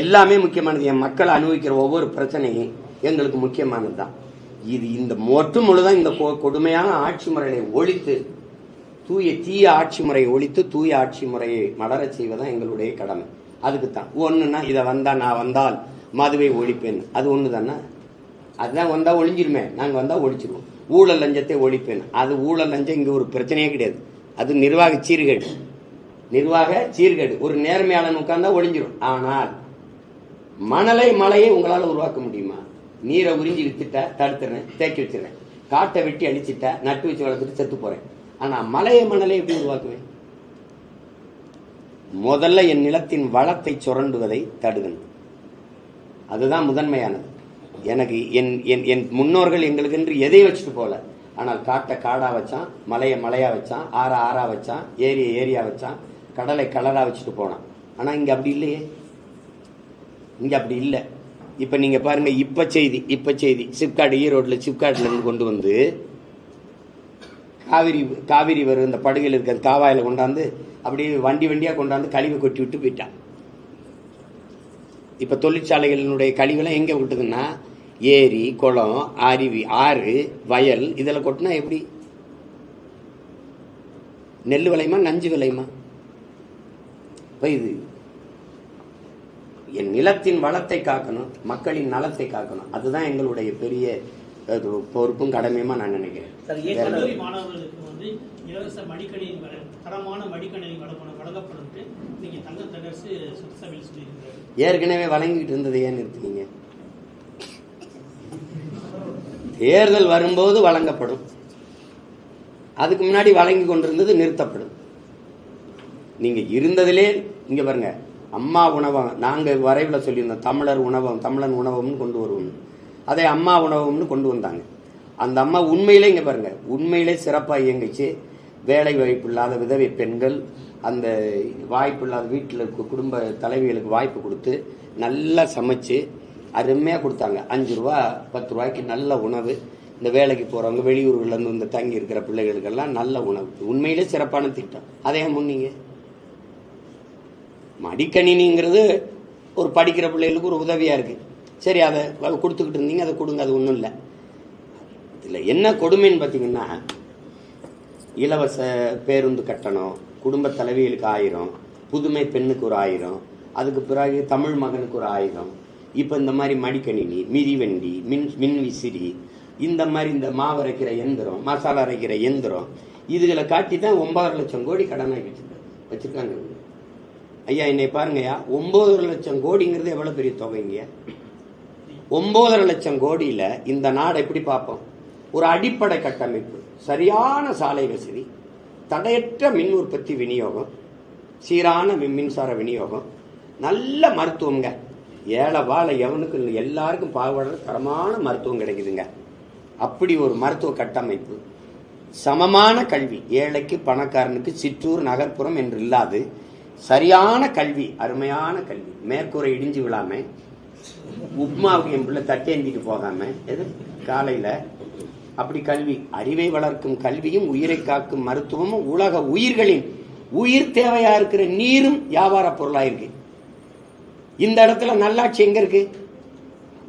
எல்லாமே முக்கியமானது. என் மக்கள் அனுபவிக்கிற ஒவ்வொரு பிரச்சனையும் எங்களுக்கு முக்கியமானது தான். இது இந்த ஒட்டு முழுதான் இந்த கொடுமையான ஆட்சி முறையை ஒழித்து தீய ஆட்சி முறையை ஒழித்து தூய ஆட்சி முறையை மலர செய்வதான் எங்களுடைய கடமை. அதுக்கு தான் ஒண்ணுன்னா இதை நான் வந்தால் மதுவை ஒழிப்பேன், அது ஒண்ணு தானே. அதுதான் வந்தா ஒழிஞ்சிருமே, நாங்க வந்தா ஒழிச்சிருவோம். ஊழல் லஞ்சத்தை ஒழிப்பேன், அது ஊழல் லஞ்சம் இங்க ஒரு பிரச்சனையே கிடையாது. அது நிர்வாக சீர்கேடு. ஒரு நேர்மையாளன் உட்கார்ந்தா ஒழிஞ்சிரும். ஆனால் மழையை உங்களால உருவாக்க முடியுமா? நீரை உறிஞ்சி வித்துட்டா தடுத்துறேன், தேக்கி வச்சிடறேன். காட்டை வெட்டி அடிச்சுட்டா நட்டு வச்சு வளர்த்துட்டு செத்து போறேன். ஆனா மலையை எப்படி உருவாக்குவேன்? முதல்ல என் நிலத்தின் வளத்தை சுரண்டுவதை தடுக்கணும். அதுதான் முதன்மையானது. எனக்கு என் முன்னோர்கள் எங்களுக்கு எதை வச்சுட்டு போல. ஆனால் காட்டை காடா வச்சான், மலையா வச்சான், ஆறா வச்சான், ஏரியா வச்சான், கடலை கலரா வச்சுட்டு போனான். ஆனா இங்க அப்படி இல்லையே. இங்க அப்படி இல்லை. இப்ப நீங்க பாருங்க, இப்ப செய்தி சிப்காட் ஈரோட்ல இருந்து கொண்டு வந்து காவிரி வரும் இந்த படுகையில் இருக்கிற காவாயில் கொண்டாந்து அப்படியே வண்டியாக கொண்டாந்து கழிவை கொட்டி விட்டு போயிட்டான். இப்போ தொழிற்சாலைகளினுடைய கழிவெல்லாம் எங்கே விட்டுதுன்னா ஏரி, குளம், அருவி, ஆறு, வயல் இதில் கொட்டினா எப்படி? நெல் விளையுமா, நஞ்சு விளையுமா? இப்போ இது என் நிலத்தின் வளத்தை காக்கணும், மக்களின் நலத்தை காக்கணும். அதுதான் எங்களுடைய பெரிய பொறுப்பும் கடமையுமா நான் நினைக்கிறேன். கல்லூரி மாணவர்களுக்கு வந்து இலவச மடிக்கணினி தரமான மடிக்கணினி வழங்கப்படும் நீங்க தங்க தென்னரசு சட்டசபையில் சொல்லியிருக்கிறார். ஏற்கனவே வழங்கிட்டு இருந்தது ஏன் நிறுத்தினீங்க? தேர்தல் வரும்போது வழங்கப்படும், அதுக்கு முன்னாடி வழங்கி கொண்டிருந்தது நிறுத்தப்படும். நீங்க இருந்ததிலே இங்க பாருங்க, அம்மா உணவகம் நாங்க வரைவில் சொல்லியிருந்தோம், தமிழர் உணவகம், தமிழன் உணவகம்னு கொண்டு வருவோம். அதை அம்மா உணவகம்னு கொண்டு வந்தாங்க. அந்த அம்மா உண்மையிலே இங்க பாருங்க, உண்மையிலே சிறப்பாக இயங்குச்சு. வேலை வாய்ப்பு இல்லாத விதவை பெண்கள், அந்த வாய்ப்பு இல்லாத வீட்டில் இருக்க குடும்ப தலைவிகளுக்கு வாய்ப்பு கொடுத்து நல்லா சமைச்சு அருமையாக கொடுத்தாங்க. 5 ரூபா 10 ரூபாய்க்கு நல்ல உணவு. இந்த வேலைக்கு போகிறவங்க, வெளியூர்கள்லேருந்து வந்து தங்கி இருக்கிற பிள்ளைகளுக்கெல்லாம் நல்ல உணவு. உண்மையிலே சிறப்பான திட்டம். அதே முன்னீங்க மடிக்கணினிங்கிறது ஒரு படிக்கிற பிள்ளைகளுக்கு ஒரு உதவியாக இருக்குது. சரி, அதை கொடுத்துக்கிட்டு இருந்தீங்க, அதை கொடுங்க, அது ஒன்றும் இல்லை. இதில் என்ன கொடுமைன்னு பார்த்தீங்கன்னா, இலவச பேருந்து கட்டணம், குடும்ப தலைவிகளுக்கு 1000, புதுமை பெண்ணுக்கு ஒரு 1000, அதுக்கு பிறகு தமிழ் மகனுக்கு ஒரு 1000. இப்போ இந்த மாதிரி மடிக்கணினி, மிதிவண்டி, மின் விசிறி, இந்த மாதிரி இந்த மாவு அரைக்கிற எந்திரம், மசாலா அரைக்கிற எந்திரம், இதுகளை காட்டி தான் 9 லட்சம் கோடி கடனாகி வச்சிருக்காங்க. ஐயா என்னை பாருங்கய்யா, 9 லட்சம் கோடிங்கிறது எவ்வளோ பெரிய தொகைங்க? 9 லட்சம் கோடியில் இந்த நாடு எப்படி பார்ப்போம்? ஒரு அடிப்படை கட்டமைப்பு, சரியான சாலை வசதி, தடையற்ற மின் உற்பத்தி விநியோகம், சீரான மின்சார விநியோகம், நல்ல மருத்துவங்க, ஏழை வாழை எவனுக்கு எல்லாருக்கும் பாடுபடுற தரமான மருத்துவம் கிடைக்குதுங்க. அப்படி ஒரு மருத்துவ கட்டமைப்பு, சமமான கல்வி, ஏழைக்கு பணக்காரனுக்கு சிற்றூர் நகர்ப்புறம் என்று இல்லாது சரியான கல்வி, அருமையான கல்வி, மேற்கூரை இடிஞ்சு விழாம, உப்மாவுக்கு என் பிள்ளை தட்டேந்திட்டு போகாம எது காலையில் அப்படி கல்வி, அறிவை வளர்க்கும் கல்வியும் உயிரை காக்கும் மருத்துவமும் உலக உயிர்களின் உயிர் தேவையா இருக்கிற நீரும் வியாபார பொருளாயிருக்கு. இந்த இடத்துல நல்லாட்சி எங்க இருக்கு?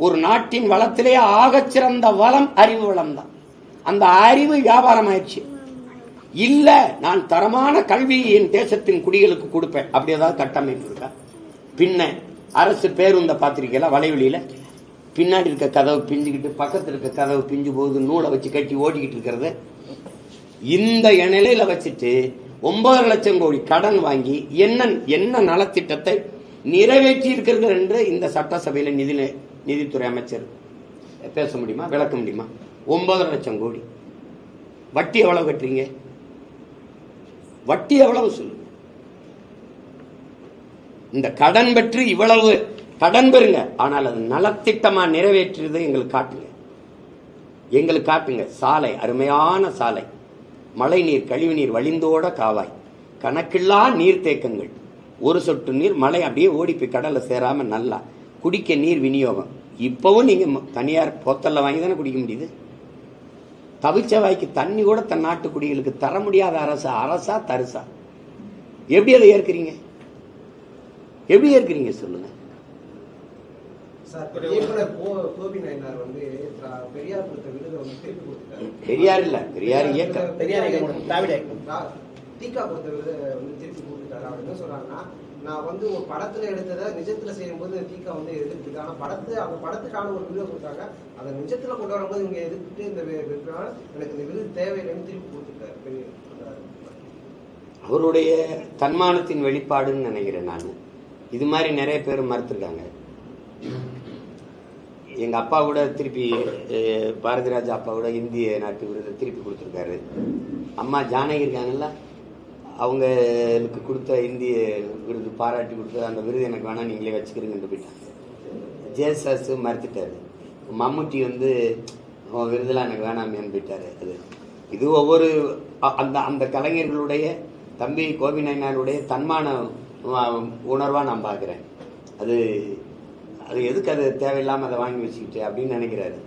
ஒரு நாட்டின் வளத்திலே ஆகச்சிறந்த வளம் அறிவு வளம் தான். அந்த அறிவு வியாபாரம் ஆயிடுச்சு. இல்ல, நான் தரமான கல்வி என் தேசத்தின் குடிகளுக்கு கொடுப்பேன், அப்படி ஏதாவது கட்டமைப்பு இருக்கா? பின்ன அரசு பேருந்த பாத்திரிக்கையில வலைவெளியில பின்னாடி இருக்க கதவு பிஞ்சுக்கிட்டு, பக்கத்தில் இருக்க கதவு பிஞ்சு போது நூலை வச்சு கட்டி ஓடிக்கிட்டு இருக்கிறது. இந்த நிலையில வச்சுட்டு 9 லட்சம் கோடி கடன் வாங்கி என்ன நலத்திட்டத்தை நிறைவேற்றி இருக்கிறது என்று இந்த சட்டசபையில நிதித்துறை அமைச்சர் பேச முடியுமா, விளக்க முடியுமா? 9 லட்சம் கோடி வட்டி எவ்வளவு கட்டுறீங்க? வட்டி எவ்வளவு சொல்லுங்க. இந்த கடன் பெற்று இவ்வளவு கடன் பெறுங்க, ஆனால் அது நலத்திட்டமா நிறைவேற்றியதை எங்களுக்கு காட்டுங்க. சாலை, அருமையான சாலை, மழை நீர், கழிவு நீர் வழிந்தோட காவாய், கணக்கில்லா நீர்த்தேக்கங்கள், ஒரு சொட்டு நீர் மழை அப்படியே ஓடி போய் கடல்ல சேராம நல்லா குடிக்க நீர் விநியோகம். இப்பவும் நீங்க தனியார் பொத்தல்ல வாங்கி தானே குடிக்க முடியுது. தவிச்ச வாய்க்கு தண்ணி கூட தன் நாட்டு குடிகளுக்கு தர முடியாத அரசா தரிசா? எப்படி அதை ஏற்கிறீங்க? எப்படி ஏற்கிறீங்க சொல்லுங்க. பெரியார் இல்ல, பெரியார் இயக்கம், தீகா கொடுத்த விருதை வந்து திருப்பி கொடுத்துட்டாரு. அவர் என்ன சொல்றாங்கன்னா, நான் வந்து ஒரு படத்துல எடுத்ததை நிஜத்துல செய்யும்போது தீகா வந்து எதிர்த்துருக்கு, ஆனா அந்த படத்துக்கான ஒரு விருதை கொடுத்தாங்க, அதை நிஜத்துல கொண்டு வரும்போது இவங்க எதிர்த்து இந்த எனக்கு இந்த விருது தேவையில்லைன்னு திருப்பி கொடுத்துட்டாரு. அவருடைய தன்மானத்தின் வெளிப்பாடுன்னு நினைக்கிறேன் நான். இது மாதிரி நிறைய பேர் மறுத்திருக்காங்க. எங்க அப்பா கூட திருப்பி பாரதிராஜா அப்பா கூட இந்திய நாட்டு விருதை திருப்பி கொடுத்துருக்காரு. அம்மா ஜானகி இருக்காங்கல்ல, அவங்களுக்கு கொடுத்த இந்திய விருது பாராட்டி கொடுத்த அந்த விருது எனக்கு வேணாம், நீங்களே வச்சுக்கிறீங்கன்னு போயிட்டாங்க. ஜேசஸ் மறுத்துட்டாரு. மம்முட்டி வந்து விருதெல்லாம் எனக்கு வேணாமேன்னு போயிட்டாரு. இது ஒவ்வொரு அந்த கலைஞர்களுடைய, தம்பி கோவி நாயனாருடைய தன்மான உணர்வாக நான் பார்க்குறேன். அது எதுக்கு அது தேவையில்லாமல் அதை வாங்கி வச்சுக்கிட்டு அப்படின்னு நினைக்கிறாரு.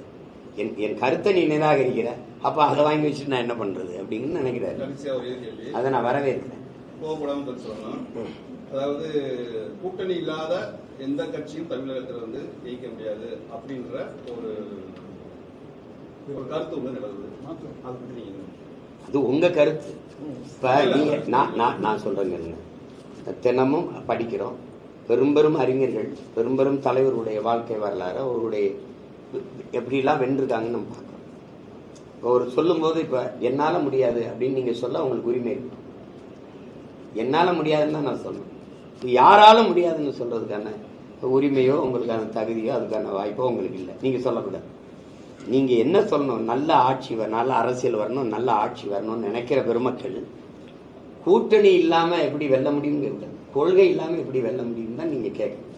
என் கருத்தை நீ நிராகரிக்கிற, அப்ப அதை வாங்கி வச்சுட்டு நான் என்ன பண்றது அப்படின்னு நினைக்கிறாரு. கடைசியா ஒரே கேள்வி, அதை நான் வரவேற்கிறேன். கோபப்படாம பதில் சொல்லணும். அதாவது கூட்டணி இல்லாத எந்த கட்சியும் தமிழகத்துல வந்து ஜெயிக்க முடியாது அப்படின்ற ஒரு கருத்து ஒண்ணு நிலவுது. அதை பத்தி நீங்க அது உங்க கருத்து. இப்ப நீங்க நான் சொல்றேங்க, தினமும் படிக்கிறோம். பெரும்பெரும் அறிஞர்கள், பெரும்பெரும் தலைவருடைய வாழ்க்கை வரலாறு, அவருடைய எப்படிலாம் வென்றிருக்காங்கன்னு நம்ம பார்க்கறோம். ஒரு சொல்லும் போது இப்ப என்னால முடியாது அப்படின்னு நீங்க சொல்ல உங்களுக்கு உரிமை இருக்கு. என்னால முடியாதுன்னு தான் நான் சொல்லணும். யாரால முடியாதுன்னு சொல்றதுக்கான உரிமையோ உங்களுக்கான தகுதியோ அதுக்கான வாய்ப்போ உங்களுக்கு இல்லை. நீங்க சொல்லக்கூடாது. நீங்க என்ன சொல்லணும், நல்ல ஆட்சி நல்ல அரசியல் வரணும், நல்ல ஆட்சி வரணும்னு நினைக்கிற பெருமக்கள் கூட்டணி இல்லாம எப்படி வெல்ல முடியும், கொள்கை இல்லாம எப்படி வெல்ல முடியும் தான் நீங்க கேட்கணும்.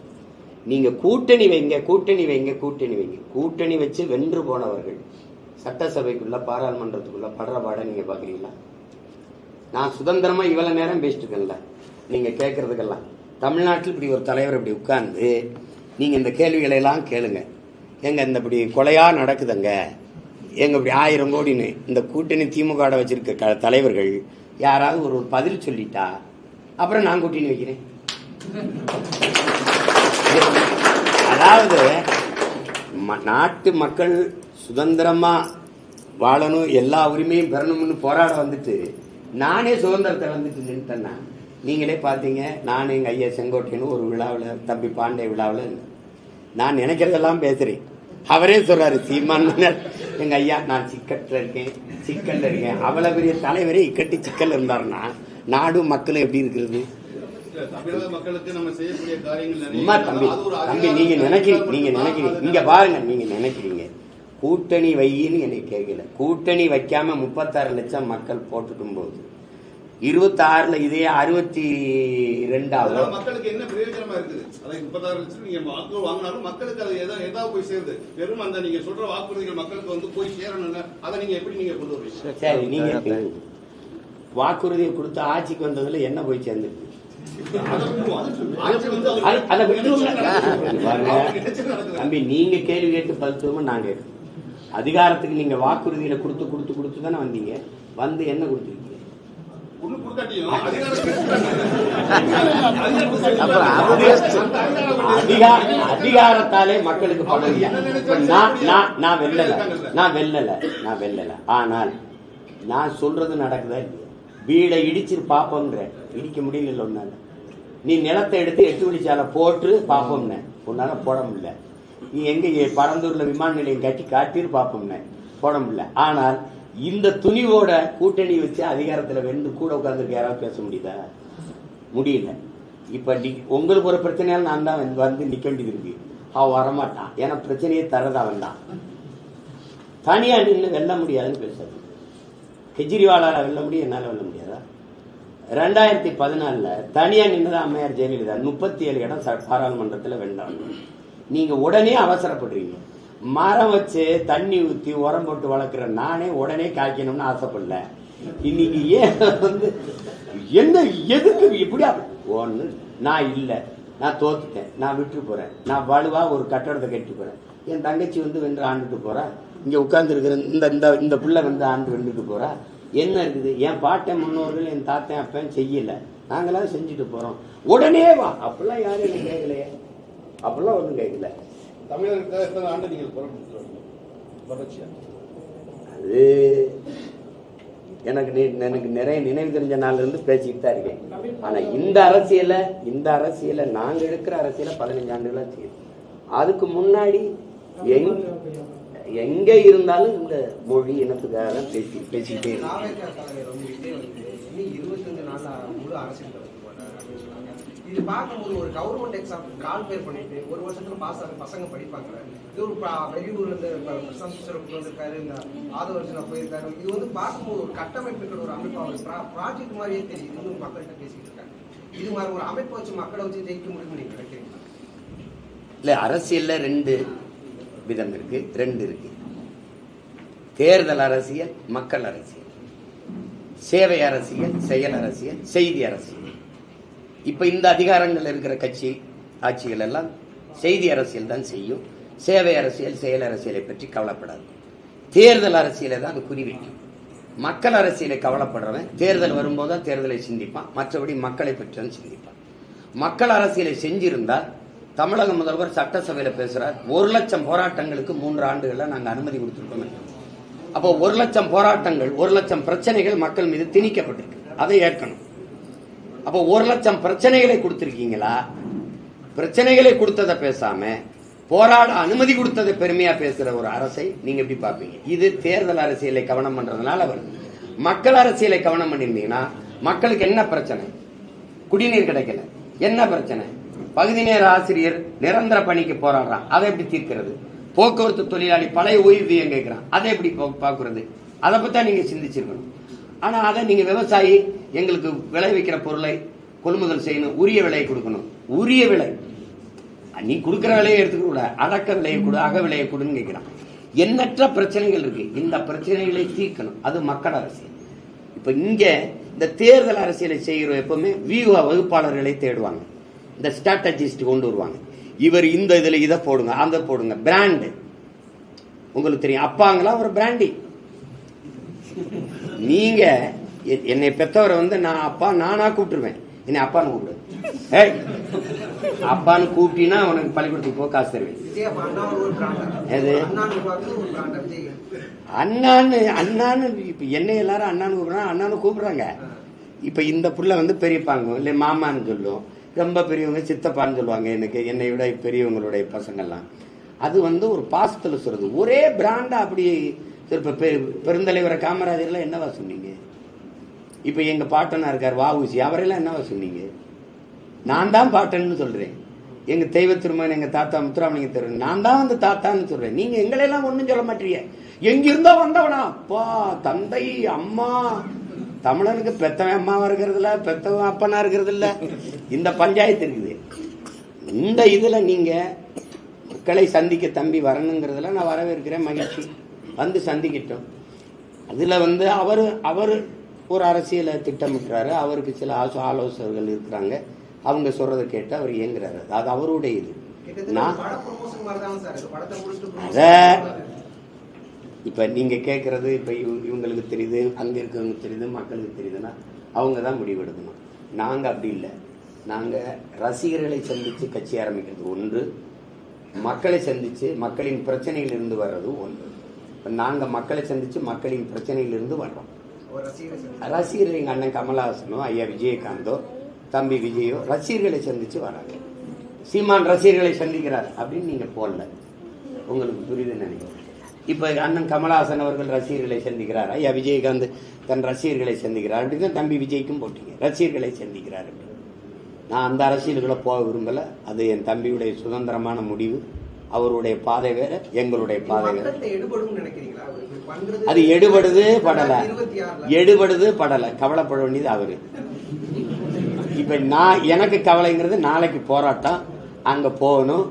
நீங்க கூட்டணி வைங்க, கூட்டணி வைங்க, கூட்டணி வைங்க. கூட்டணி வச்சு வென்று போனவர்கள் சட்டசபைக்குள்ள பாராளுமன்றத்துக்குள்ள படுற பாட நீங்க பாக்குறீங்களா? நான் சுதந்திரமா இவ்வளவு நேரம் பேசிட்டு இருக்கேன்ல, நீங்க கேட்கறதுக்கெல்லாம். தமிழ்நாட்டில் இப்படி ஒரு தலைவர் இப்படி உட்கார்ந்து நீங்க இந்த கேள்விகளை எல்லாம் கேளுங்க. எங்க இந்த இப்படி கொலையா நடக்குதுங்க, எங்க இப்படி 1000 கோடின்னு இந்த கூட்டணி திமுக வச்சிருக்க தலைவர்கள் யாராவது ஒரு பதில் சொல்லிட்டா அப்புறம் நான் கூட்டணி வைக்கிறேன். அதாவது நாட்டு மக்கள் சுதந்திரமா வாழணும், எல்லா உரிமையும் பெறணும்னு போராட வந்துட்டு நானே சுதந்திரத்தை வந்துட்டு நின்றுட்டேன்னா நீங்களே பார்த்தீங்க. நான் எங்க ஐயா செங்கோட்டையன்னு ஒரு விழாவில், தம்பி பாண்டே விழாவில் நான் நினைக்கிறதெல்லாம் பேசுறேன். அவரே சொல்றாரு, சீமான் எங்க ஐயா நான் சிக்கல்ல இருக்கேன். அவ்வளவு பெரிய தலைவரே இக்கட்டி சிக்கல் இருந்தாருன்னா நாடும் மக்களும் எப்படி இருக்கிறது? தம்பி நீங்க நினைக்கிறீங்க இங்க பாருங்க, நீங்க நினைக்கிறீங்க கூட்டணி வையின்னு என்னை கேட்கல. கூட்டணி வைக்காம 36 லட்சம் மக்கள் போட்டுட்டும் போது 26ல இதே 62வது மக்களுக்கு என்ன பிரயோஜனமா இருக்குது? அதை 36 லட்சம் நீங்க வாக்கு வாங்கினாலும் மக்களுக்கு அது ஏதாவது போய் சேருது. வெறும் அந்த நீங்க சொல்ற வாக்குறுதிகள் மக்களுக்கு வந்து போய் சேரணும்ல, அதை நீங்க எப்படி நீங்க கொண்டு வரீங்க? சரி, நீங்க வாக்குறுதியை கொடுத்து ஆட்சிக்கு வந்ததுல என்ன போய் சேர்ந்துருக்கு? தம்பி நீங்க கேள்வி கேட்டு பரிசுமா நான் கேட்கிறேன். அதிகாரத்துக்கு நீங்க வாக்குறுதியில கொடுத்து தானே வந்தீங்க. வந்து என்ன கொடுத்துருக்கீங்க? அதிகாரத்தாலே மக்களுக்கு பதவியா? நான் வெல்லல. ஆனால் நான் சொல்றது நடக்குதா இல்லையா? வீடை இடிச்சு பாப்போம்ன்ற, இடிக்க முடியல ஒன்னால. நீ நிலத்தை எடுத்து 8 வழிச்சாலை போட்டு பாப்போம்ன, உன்னால போட முடியல. நீ எங்க பரந்தூர்ல விமான நிலையம் கட்டி காட்டிரு பாப்போம்ன, போட முடியல. ஆனால் இந்த துணிவோட கூட்டணி வச்சு அதிகாரத்துல வென்று கூட உட்கார்ந்துருக்கு யாராவது பேச முடியுதா? முடியல. இப்ப உங்களுக்கு ஒரு பிரச்சனையால நான் தான் வந்து நிக்க வேண்டியது இருக்கு. அவன் வரமாட்டான், ஏன்னா பிரச்சனையே தரதா வந்தான். தனியா நின்று வெல்ல முடியாதுன்னு பேசுறது. கெஜ்ரிவாலால வெல்ல முடியும், என்னால வெல்ல முடியாதா? 2014 தனியா நின்றுதான் அம்மையார் ஜெயலலிதா 37 இடம் பாராளுமன்றத்தில் வென்றாங்க. நீங்க உடனே அவசரப்படுறீங்க. மரம் வச்சு தண்ணி ஊத்தி உரம் போட்டு வளர்க்குற நானே உடனே காய்க்கணும்னு ஆசைப்படல. இன்னைக்கு ஏன் வந்து என்ன எதுக்கு இப்படியா? ஒண்ணு நான் இல்லை, நான் தோத்துட்டேன், நான் விட்டு போறேன், நான் வலுவா ஒரு கட்டடத்தை கட்டி போறேன். என் தங்கச்சி வந்து வென்று ஆண்டுட்டு போறா, இங்க உட்கார்ந்து இருக்கிற இந்த பிள்ளை வந்து ஆண்டு வென்றுட்டு போறா. என்ன இருக்குது? என் பாட்டன் முன்னோர்கள் என் தாத்தன் அப்பன் செய்யல, நாங்களாம் செஞ்சுட்டு போறோம். உடனே வா. அப்பெல்லாம் யாரும் என்ன கேட்கலையே, அப்பெல்லாம் ஒன்றும் கேட்கல. தமிழகத்தை எத்தனை ஆண்டு நீங்கள் அது எனக்கு நிறைய நினைவு தெரிஞ்ச நாள்ல இருந்து பேசிக்கிட்டு தான் இருக்கேன். ஆனா இந்த அரசியலை நாங்க எடுக்கிற அரசியலை 15 ஆண்டுகளா செய்யும். அதுக்கு முன்னாடி எங்க இருந்தாலும் இந்த மொழி இனத்துக்காக பேசிக்கிட்டே இருக்கு. 25 நாள் முழு அரசியல் இது பார்க்கும்போது ஒரு கவர்மெண்ட் எக்ஸாம் கால்பேர் பண்ணிட்டு 1 வருஷத்துல பாஸ் ஆகிற பசங்க படிப்பாங்க. இது ஒரு வெளியூர்ல இருந்து வந்திருக்காரு, இந்த ஆதவர்ஷனா போயிருக்காரு. இது வந்து பார்க்கும்போது ஒரு கட்டமைப்புன்ற ஒரு அமைப்பு ப்ராஜெக்ட் மாதிரியே தெரியுது. இன்னும் மக்கள்கிட்ட பேசிட்டு இருக்காங்க. இது மாதிரி ஒரு அமைப்பை வச்சு மக்களை வச்சு ஜெயிக்க முடியும்னு நீங்க நினைக்கிறீங்களா? இல்ல, அரசியல்ல 2 விதம் இருக்கு, 2 இருக்கு. தேர்தல் அரசியல், மக்கள் அரசியல், சேவை அரசியல், செயல் அரசியல், செய்தி அரசியல். இப்ப இந்த அதிகாரங்கள் இருக்கிற கட்சி ஆட்சிகள் எல்லாம் செய்தி அரசியல் தான் செய்யும். சேவை அரசியல், செயல் அரசியலை பற்றி கவலைப்படாது. தேர்தல் அரசியலை தான் அது குறிவைக்கும். மக்கள் அரசியலை கவலைப்படுறவன் தேர்தல் வரும்போது தான் தேர்தலை சிந்திப்பான், மற்றபடி மக்களை பற்றி சிந்திப்பான். மக்கள் அரசியலை செஞ்சிருந்தால் தமிழக முதல்வர் சட்டசபையில பேசுறார், 1,00,000 போராட்டங்களுக்கு 3 ஆண்டுகள்ல நாங்க அனுமதி கொடுத்திருக்கோம். அப்போ 1,00,000 போராட்டங்கள், 1,00,000 பிரச்சனைகள் மக்கள் மீது திணிக்கப்பட்டிருக்கு, அதை ஏற்கணும். அப்போ 1,00,000 பிரச்சனைகளை கொடுத்திருக்கீங்களா? பிரச்சனைகளை கொடுத்ததை பேசாம போராட அனுமதி கொடுத்ததை பெருமையா பேசுற ஒரு அரசை நீங்க எப்படி பாப்பீங்க? இது தேர்தல் அரசியலை கவனம் பண்றதுனால வருது. மக்கள் அரசியலை கவனம் பண்ணிருந்தீங்கன்னா மக்களுக்கு என்ன பிரச்சனை? குடிநீர் கிடைக்கல, என்ன பிரச்சனை? பகுதி நேர ஆசிரியர் நிரந்தர பணிக்கு போராடுறான், அதை எப்படி தீர்க்கிறது? போக்குவரத்து தொழிலாளி பழைய ஓய்வூதியம் கேட்கிறான், அதை எப்படி பாக்குறது? அதை பத்தி நீங்க சிந்திச்சிருக்கணும். ஆனா அதை நீங்க விவசாயி எங்களுக்கு விளைவிக்கிற பொருளை கொள்முதல் செய்யணும், உரிய விலையை கொடுக்கணும். உரிய விலை நீ கொடுக்கிற விலையை எடுத்துக்கூட, அடக்க விலையை கொடு, அக விலையை கொடுன்னு கேட்கிறான். எண்ணற்ற பிரச்சனைகள் இருக்கு, இந்த பிரச்சனைகளை தீர்க்கணும். அது மக்கள் அரசியல். இப்ப இங்க இந்த தேர்தல் அரசியலை செய்கிற எப்பவுமே வியூக வகுப்பாளர்களை தேடுவாங்க, இந்த ஸ்ட்ராட்டஜிஸ்ட் கொண்டு வருவாங்க. இவர் இந்த இதுல இதை போடுங்க, அந்த போடுங்க, பிராண்டு உங்களுக்கு தெரியும். அப்பாங்களா ஒரு பிராண்டி. நீங்க என்னை பெற்றவரை நான் அப்பா நானா கூப்பிட்டுருவேன், என்னை அப்பான்னு கூப்பிடு. அப்பான்னு கூப்பிட்டீங்கன்னா உனக்கு பள்ளிக்கூடத்துக்கு போக காசு தருவேன். அண்ணான்னு அண்ணான்னு இப்ப என்ன எல்லாரும் அண்ணான்னு கூப்பிடுறாங்க, அண்ணான்னு கூப்பிடுறாங்க. இப்ப இந்த புள்ள பெரியப்பாங்க இல்லை மாமான்னு சொல்லுவோம், ரொம்ப பெரியவங்க சித்தப்பான்னு சொல்லுவாங்க. எனக்கு என்னை விட பெரியவங்களுடைய பசங்கள்லாம் அது ஒரு பாசத்துல சொல்றது. ஒரே பிராண்டா அப்படி பெருந்தலைவரை காமராஜர்லாம் என்னவா சொன்னீங்க? இப்ப எங்க பாட்டனா இருக்கார் வஉசி, அவரெல்லாம் என்னவா சொன்னீங்க? நான் தான் பாட்டன்னு சொல்றேன். எங்க தெய்வ திருமகன் எங்க தாத்தா முத்துராமலிங்க தெரு, நான் தான் வந்து தாத்தான்னு சொல்றேன். நீங்க எங்களெல்லாம் ஒண்ணும் சொல்ல மாட்டீங்க. எங்கிருந்தா வந்தவனா? அப்பா தந்தை அம்மா. தமிழனுக்கு பெத்தவன் அம்மாவா இருக்கிறது இல்ல, பெத்தவன் அப்பனா இருக்கிறது இல்ல. இந்த பஞ்சாயத்து இருக்குது. இந்த இதுல நீங்க மக்களை சந்திக்க தம்பி வரணுங்கிறதுல நான் வரவேற்கிறேன், மகிழ்ச்சி. வந்து சந்திக்கிட்டோம். அதுல அவரு ஒரு அரசியலை திட்டமிட்டுறாரு, அவருக்கு சில ஆலோசகர்கள் இருக்கிறாங்க, அவங்க சொல்றதை கேட்டு அவர் இயங்குறாரு. அது அவருடைய இது. இப்ப நீங்க கேட்கறது இப்ப இவங்களுக்கு தெரியுது, அங்க இருக்கவங்க தெரியுது, மக்களுக்கு தெரியுதுன்னா அவங்க தான் முடிவெடுக்கணும். நாங்க அப்படி இல்லை. நாங்க ரசிகர்களை சந்திச்சு கட்சி ஆரம்பிக்கிறது ஒன்று, மக்களை சந்திச்சு மக்களின் பிரச்சனையிலிருந்து வர்றது ஒன்று. நாங்க மக்களை சந்திச்சு மக்களின் பிரச்சனையிலிருந்து வர்றோம். ரசிகர்கள் எங்க அண்ணன் கமலஹாசனோ ஐயா விஜயகாந்தோ தம்பி விஜயோ ரசிகர்களை சந்திச்சு வராங்க. சீமான் ரசிகர்களை சந்திக்கிறார் அப்படின்னு நீங்க போடல, உங்களுக்கு புரியுதுன்னு நினைக்கிறேன். இப்ப அண்ணன் கமலஹாசன் அவர்கள் ரசிகர்களை சந்திக்கிறார், ஐயா விஜயகாந்த் தன் ரசிகர்களை சந்திக்கிறார் அப்படின்னு தம்பி விஜய்க்கும் போட்டீங்க, ரசிகர்களை சந்திக்கிறார். நான் அந்த அரசியல்களை போக விரும்பல. அது என் தம்பியுடைய சுதந்திரமான முடிவு. அவருடைய பாதை வேற, எங்களுடைய பாதை வேற. அது எடுபடுது படல, கவலைப்பட வேண்டியது அவரு. இப்ப எனக்கு கவலைங்கிறது நாளைக்கு போராட்டம், அங்க போகணும்,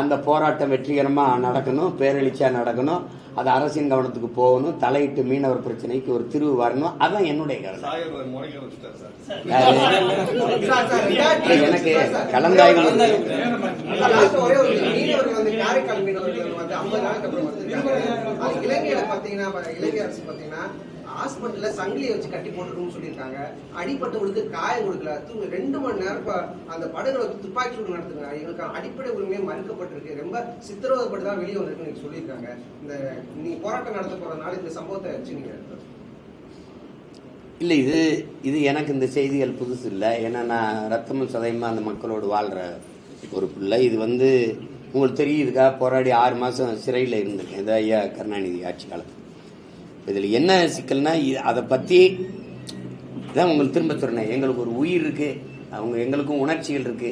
அந்த போராட்டம் வெற்றிகரமா நடக்கணும், பேரெளிச்சா நடக்கணும், அது அரசின் கவனத்துக்கு போகணும், தலையிட்டு மீனவர் பிரச்சனைக்கு ஒரு தீர்வு வரணும். அதான் என்னுடைய கவலை. எனக்கு கலந்தாய்வு ஹாஸ்பிட்டல்ல சங்கிலியை வச்சு கட்டி போட்டுருக்குன்னு சொல்லியிருக்காங்க. அடிப்பட்டவங்களுக்கு காயம் கொடுக்கல, 2 மணி நேரம் அந்த படகுல துப்பாக்கி சூடு நடத்துங்க. எங்களுக்கு அடிப்படை உரிமையை மறுக்கப்பட்டிருக்கு, ரொம்ப சித்திரவதைப்பட்டு தான் வெளியே வந்திருக்குன்னு சொல்லியிருக்காங்க. இந்த நீ போராட்டம் நடத்த போறதுனால இந்த சம்பவத்தை வச்சு நீங்க இல்லை, இது எனக்கு இந்த செய்திகள் புதுசு இல்லை. ஏன்னா நான் ரத்தமும் சதையுமா அந்த மக்களோடு வாழ்ற ஒரு பிள்ளை. இது உங்களுக்கு தெரியும், இதுக்காக போராடி 6 மாசம் சிறையில் இருந்திருக்கேன், இந்த ஐயா கருணாநிதி ஆட்சி காலத்தில். இதில் என்ன சிக்கல்னா, அதை பற்றி தான் உங்களுக்கு திரும்ப சொல்றேன். எங்களுக்கு ஒரு உயிர் இருக்கு, எங்களுக்கும் உணர்ச்சிகள் இருக்கு,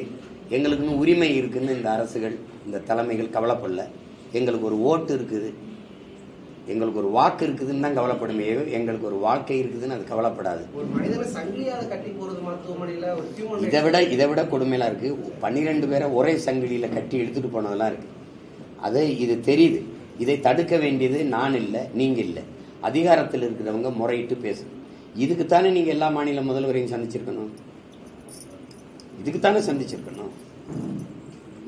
எங்களுக்குன்னு உரிமை இருக்குன்னு இந்த அரசுகள், இந்த தலைமைகள் கவலைப்படல. எங்களுக்கு ஒரு ஓட்டு இருக்குது, எங்களுக்கு ஒரு வாக்கு இருக்குதுன்னு தான் கவலைப்படுமே, எங்களுக்கு ஒரு வாழ்க்கை இருக்குதுன்னு அது கவலைப்படாது. இதை விட கொடுமையெல்லாம் இருக்கு. 12 பேரை ஒரே சங்கிலியில கட்டி எடுத்துட்டு போனதெல்லாம் இருக்கு. இது தெரியுது. இதை தடுக்க வேண்டியது நான் இல்லை, நீங்க இல்லை, அதிகாரத்தில் இருக்கிறவங்க முறையிட்டு பேசணும். இதுக்குத்தானே நீங்க எல்லா மாநில முதல்வரையும் சந்திச்சிருக்கணும், இதுக்குத்தானே சந்திச்சிருக்கணும்.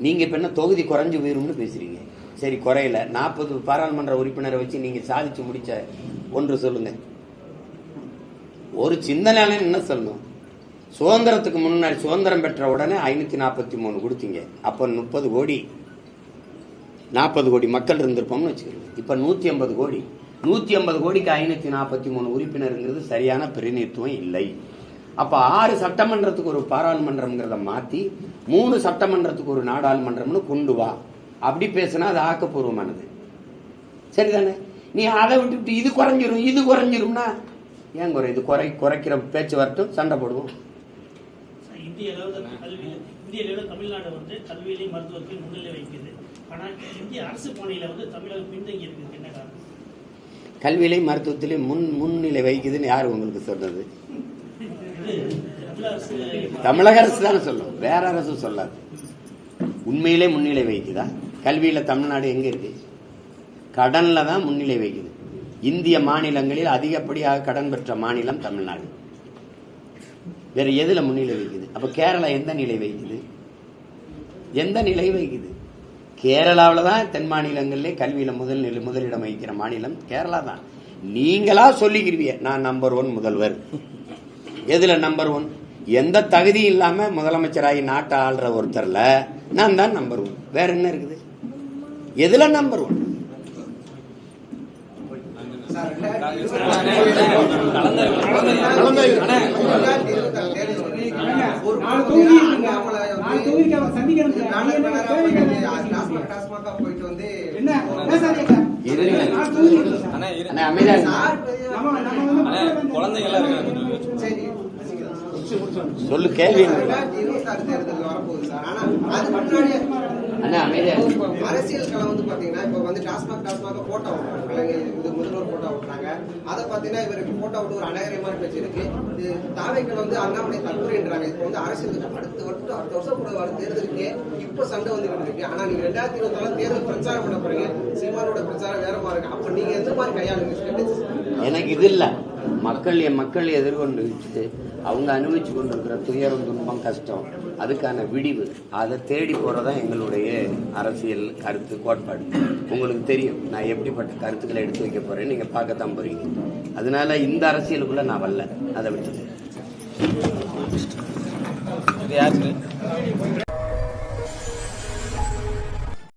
நீங்க இப்ப என்ன தொகுதி குறைஞ்சு போயிரும்னு பேசுறீங்க? சரி குறையல. 40 பாராளுமன்ற உறுப்பினரை வச்சு நீங்க சாதிச்சு முடிச்ச ஒன்று சொல்லுங்க. ஒரு சிந்தனையாளன் என்ன சொல்லணும்? சுதந்திரத்துக்கு முன்னாடி சுதந்திரம் பெற்ற உடனே 543 கொடுத்தீங்க. அப்ப 30 கோடி 40 கோடி மக்கள் இருந்திருப்போம்னு வச்சுக்கோங்க. இப்ப 150 கோடி 150 கோடிக்கு 543 உறுப்பினருங்கிறது சரியான பிரதிநிதித்துவம் இல்லை. அப்ப 6 சட்டமன்றத்துக்கு ஒரு பாராளுமன்றம்ங்கிறத மாத்தி 3 சட்டமன்றத்துக்கு ஒரு நாடாளுமன்றம்னு கொண்டு வா. அப்படி பேசினா அது ஆக்கப்பூர்வமானது. சரிதானே? நீ அதை விட்டுவிட்டு இது குறைஞ்சிரும்னா ஏன் குறை? இது குறைக்கிற பேச்சு வரட்டும், சண்டை போடுவோம். இந்திய அளவில் தமிழ்நாடு வந்து கல்வியிலையும் மருத்துவத்தையும் முன்னிலை வைக்குது. ஆனால் இந்திய அரசு பணியில வந்து தமிழகம் பின்தங்கி இருக்குது. என்ன காரணம்? கல்வியிலையும் மருத்துவத்திலையும் முன்னிலை வைக்குதுன்னு யாரு உங்களுக்கு சொன்னது? தமிழக அரசு தானே சொல்லும், வேற அரசு சொல்லாது. உண்மையிலே முன்னிலை வைக்குதா? கல்வியில தமிழ்நாடு எங்க இருக்கு? கடன்ல தான் முன்னிலை வைக்குது. இந்திய மாநிலங்களில் அதிகப்படியாக கடன் பெற்ற மாநிலம் தமிழ்நாடு. வேற எதுல முன்னிலை வைக்குது? அப்ப கேரளா எந்த நிலை வைக்குது? எந்த நிலை வைக்குது? கேரளாவில் தான் தென் மாநிலங்களிலே கல்வியில முதலிடம் வகிக்கிற மாநிலம் கேரளா தான். நீங்களா சொல்லிக்கிறீங்க நான் நம்பர் 1 முதல்வர். எதுல நம்பர் 1? எந்த தகுதி இல்லாம முதலமைச்சராகி நாட்டை ஆள்ற ஒருத்தர்ல நான் தான் நம்பர் 1. வேற என்ன இருக்குது? எதுல நம்பர் 1? சொல்லு கேள்வி. அரசியல் களம் வந்து பாத்தீங்கன்னா இப்ப வந்து டாஸ்மாக் போட்டோ இது முதல்வர் போட்டோ விட்டுறாங்க. அதை பாத்தீங்கன்னா இவருக்கு போட்டோ விட்டு ஒரு அநாகரிகமான பேச்சு இருக்கு. தாவைக்கள் வந்து அண்ணாமலை தற்கொலைன்றாங்க. இப்ப வந்து அரசியலுக்கு அடுத்த வருஷம் கூட வர தேர்தலுக்கு இப்ப சண்டை வந்துகிட்டு இருக்கு. ஆனா நீங்க 2024 தேர்தல் பிரச்சாரம் பண்ண போறீங்க. சீமானோட பிரச்சாரம் வேற மாதிரி இருக்கு. அப்ப நீங்க எந்த மாதிரி கையாளுங்க? எனக்கு இது இல்ல. மக்கள் எதிர்கொண்டு அவங்க அனுபவிச்சு கொண்டிருக்கிற துயரம், துன்பம், கஷ்டம், அதுக்கான விடிவு, அதை தேடி போறதான் எங்களுடைய அரசியல் கருத்து கோட்பாடு. உங்களுக்கு தெரியும் நான் எப்படிப்பட்ட கருத்துக்களை எடுத்து வைக்க போறேன்னு நீங்க பார்க்கத்தான் போறீங்க. அதனால இந்த அரசியலுக்குள்ள நான் வரல. அதை விட்டு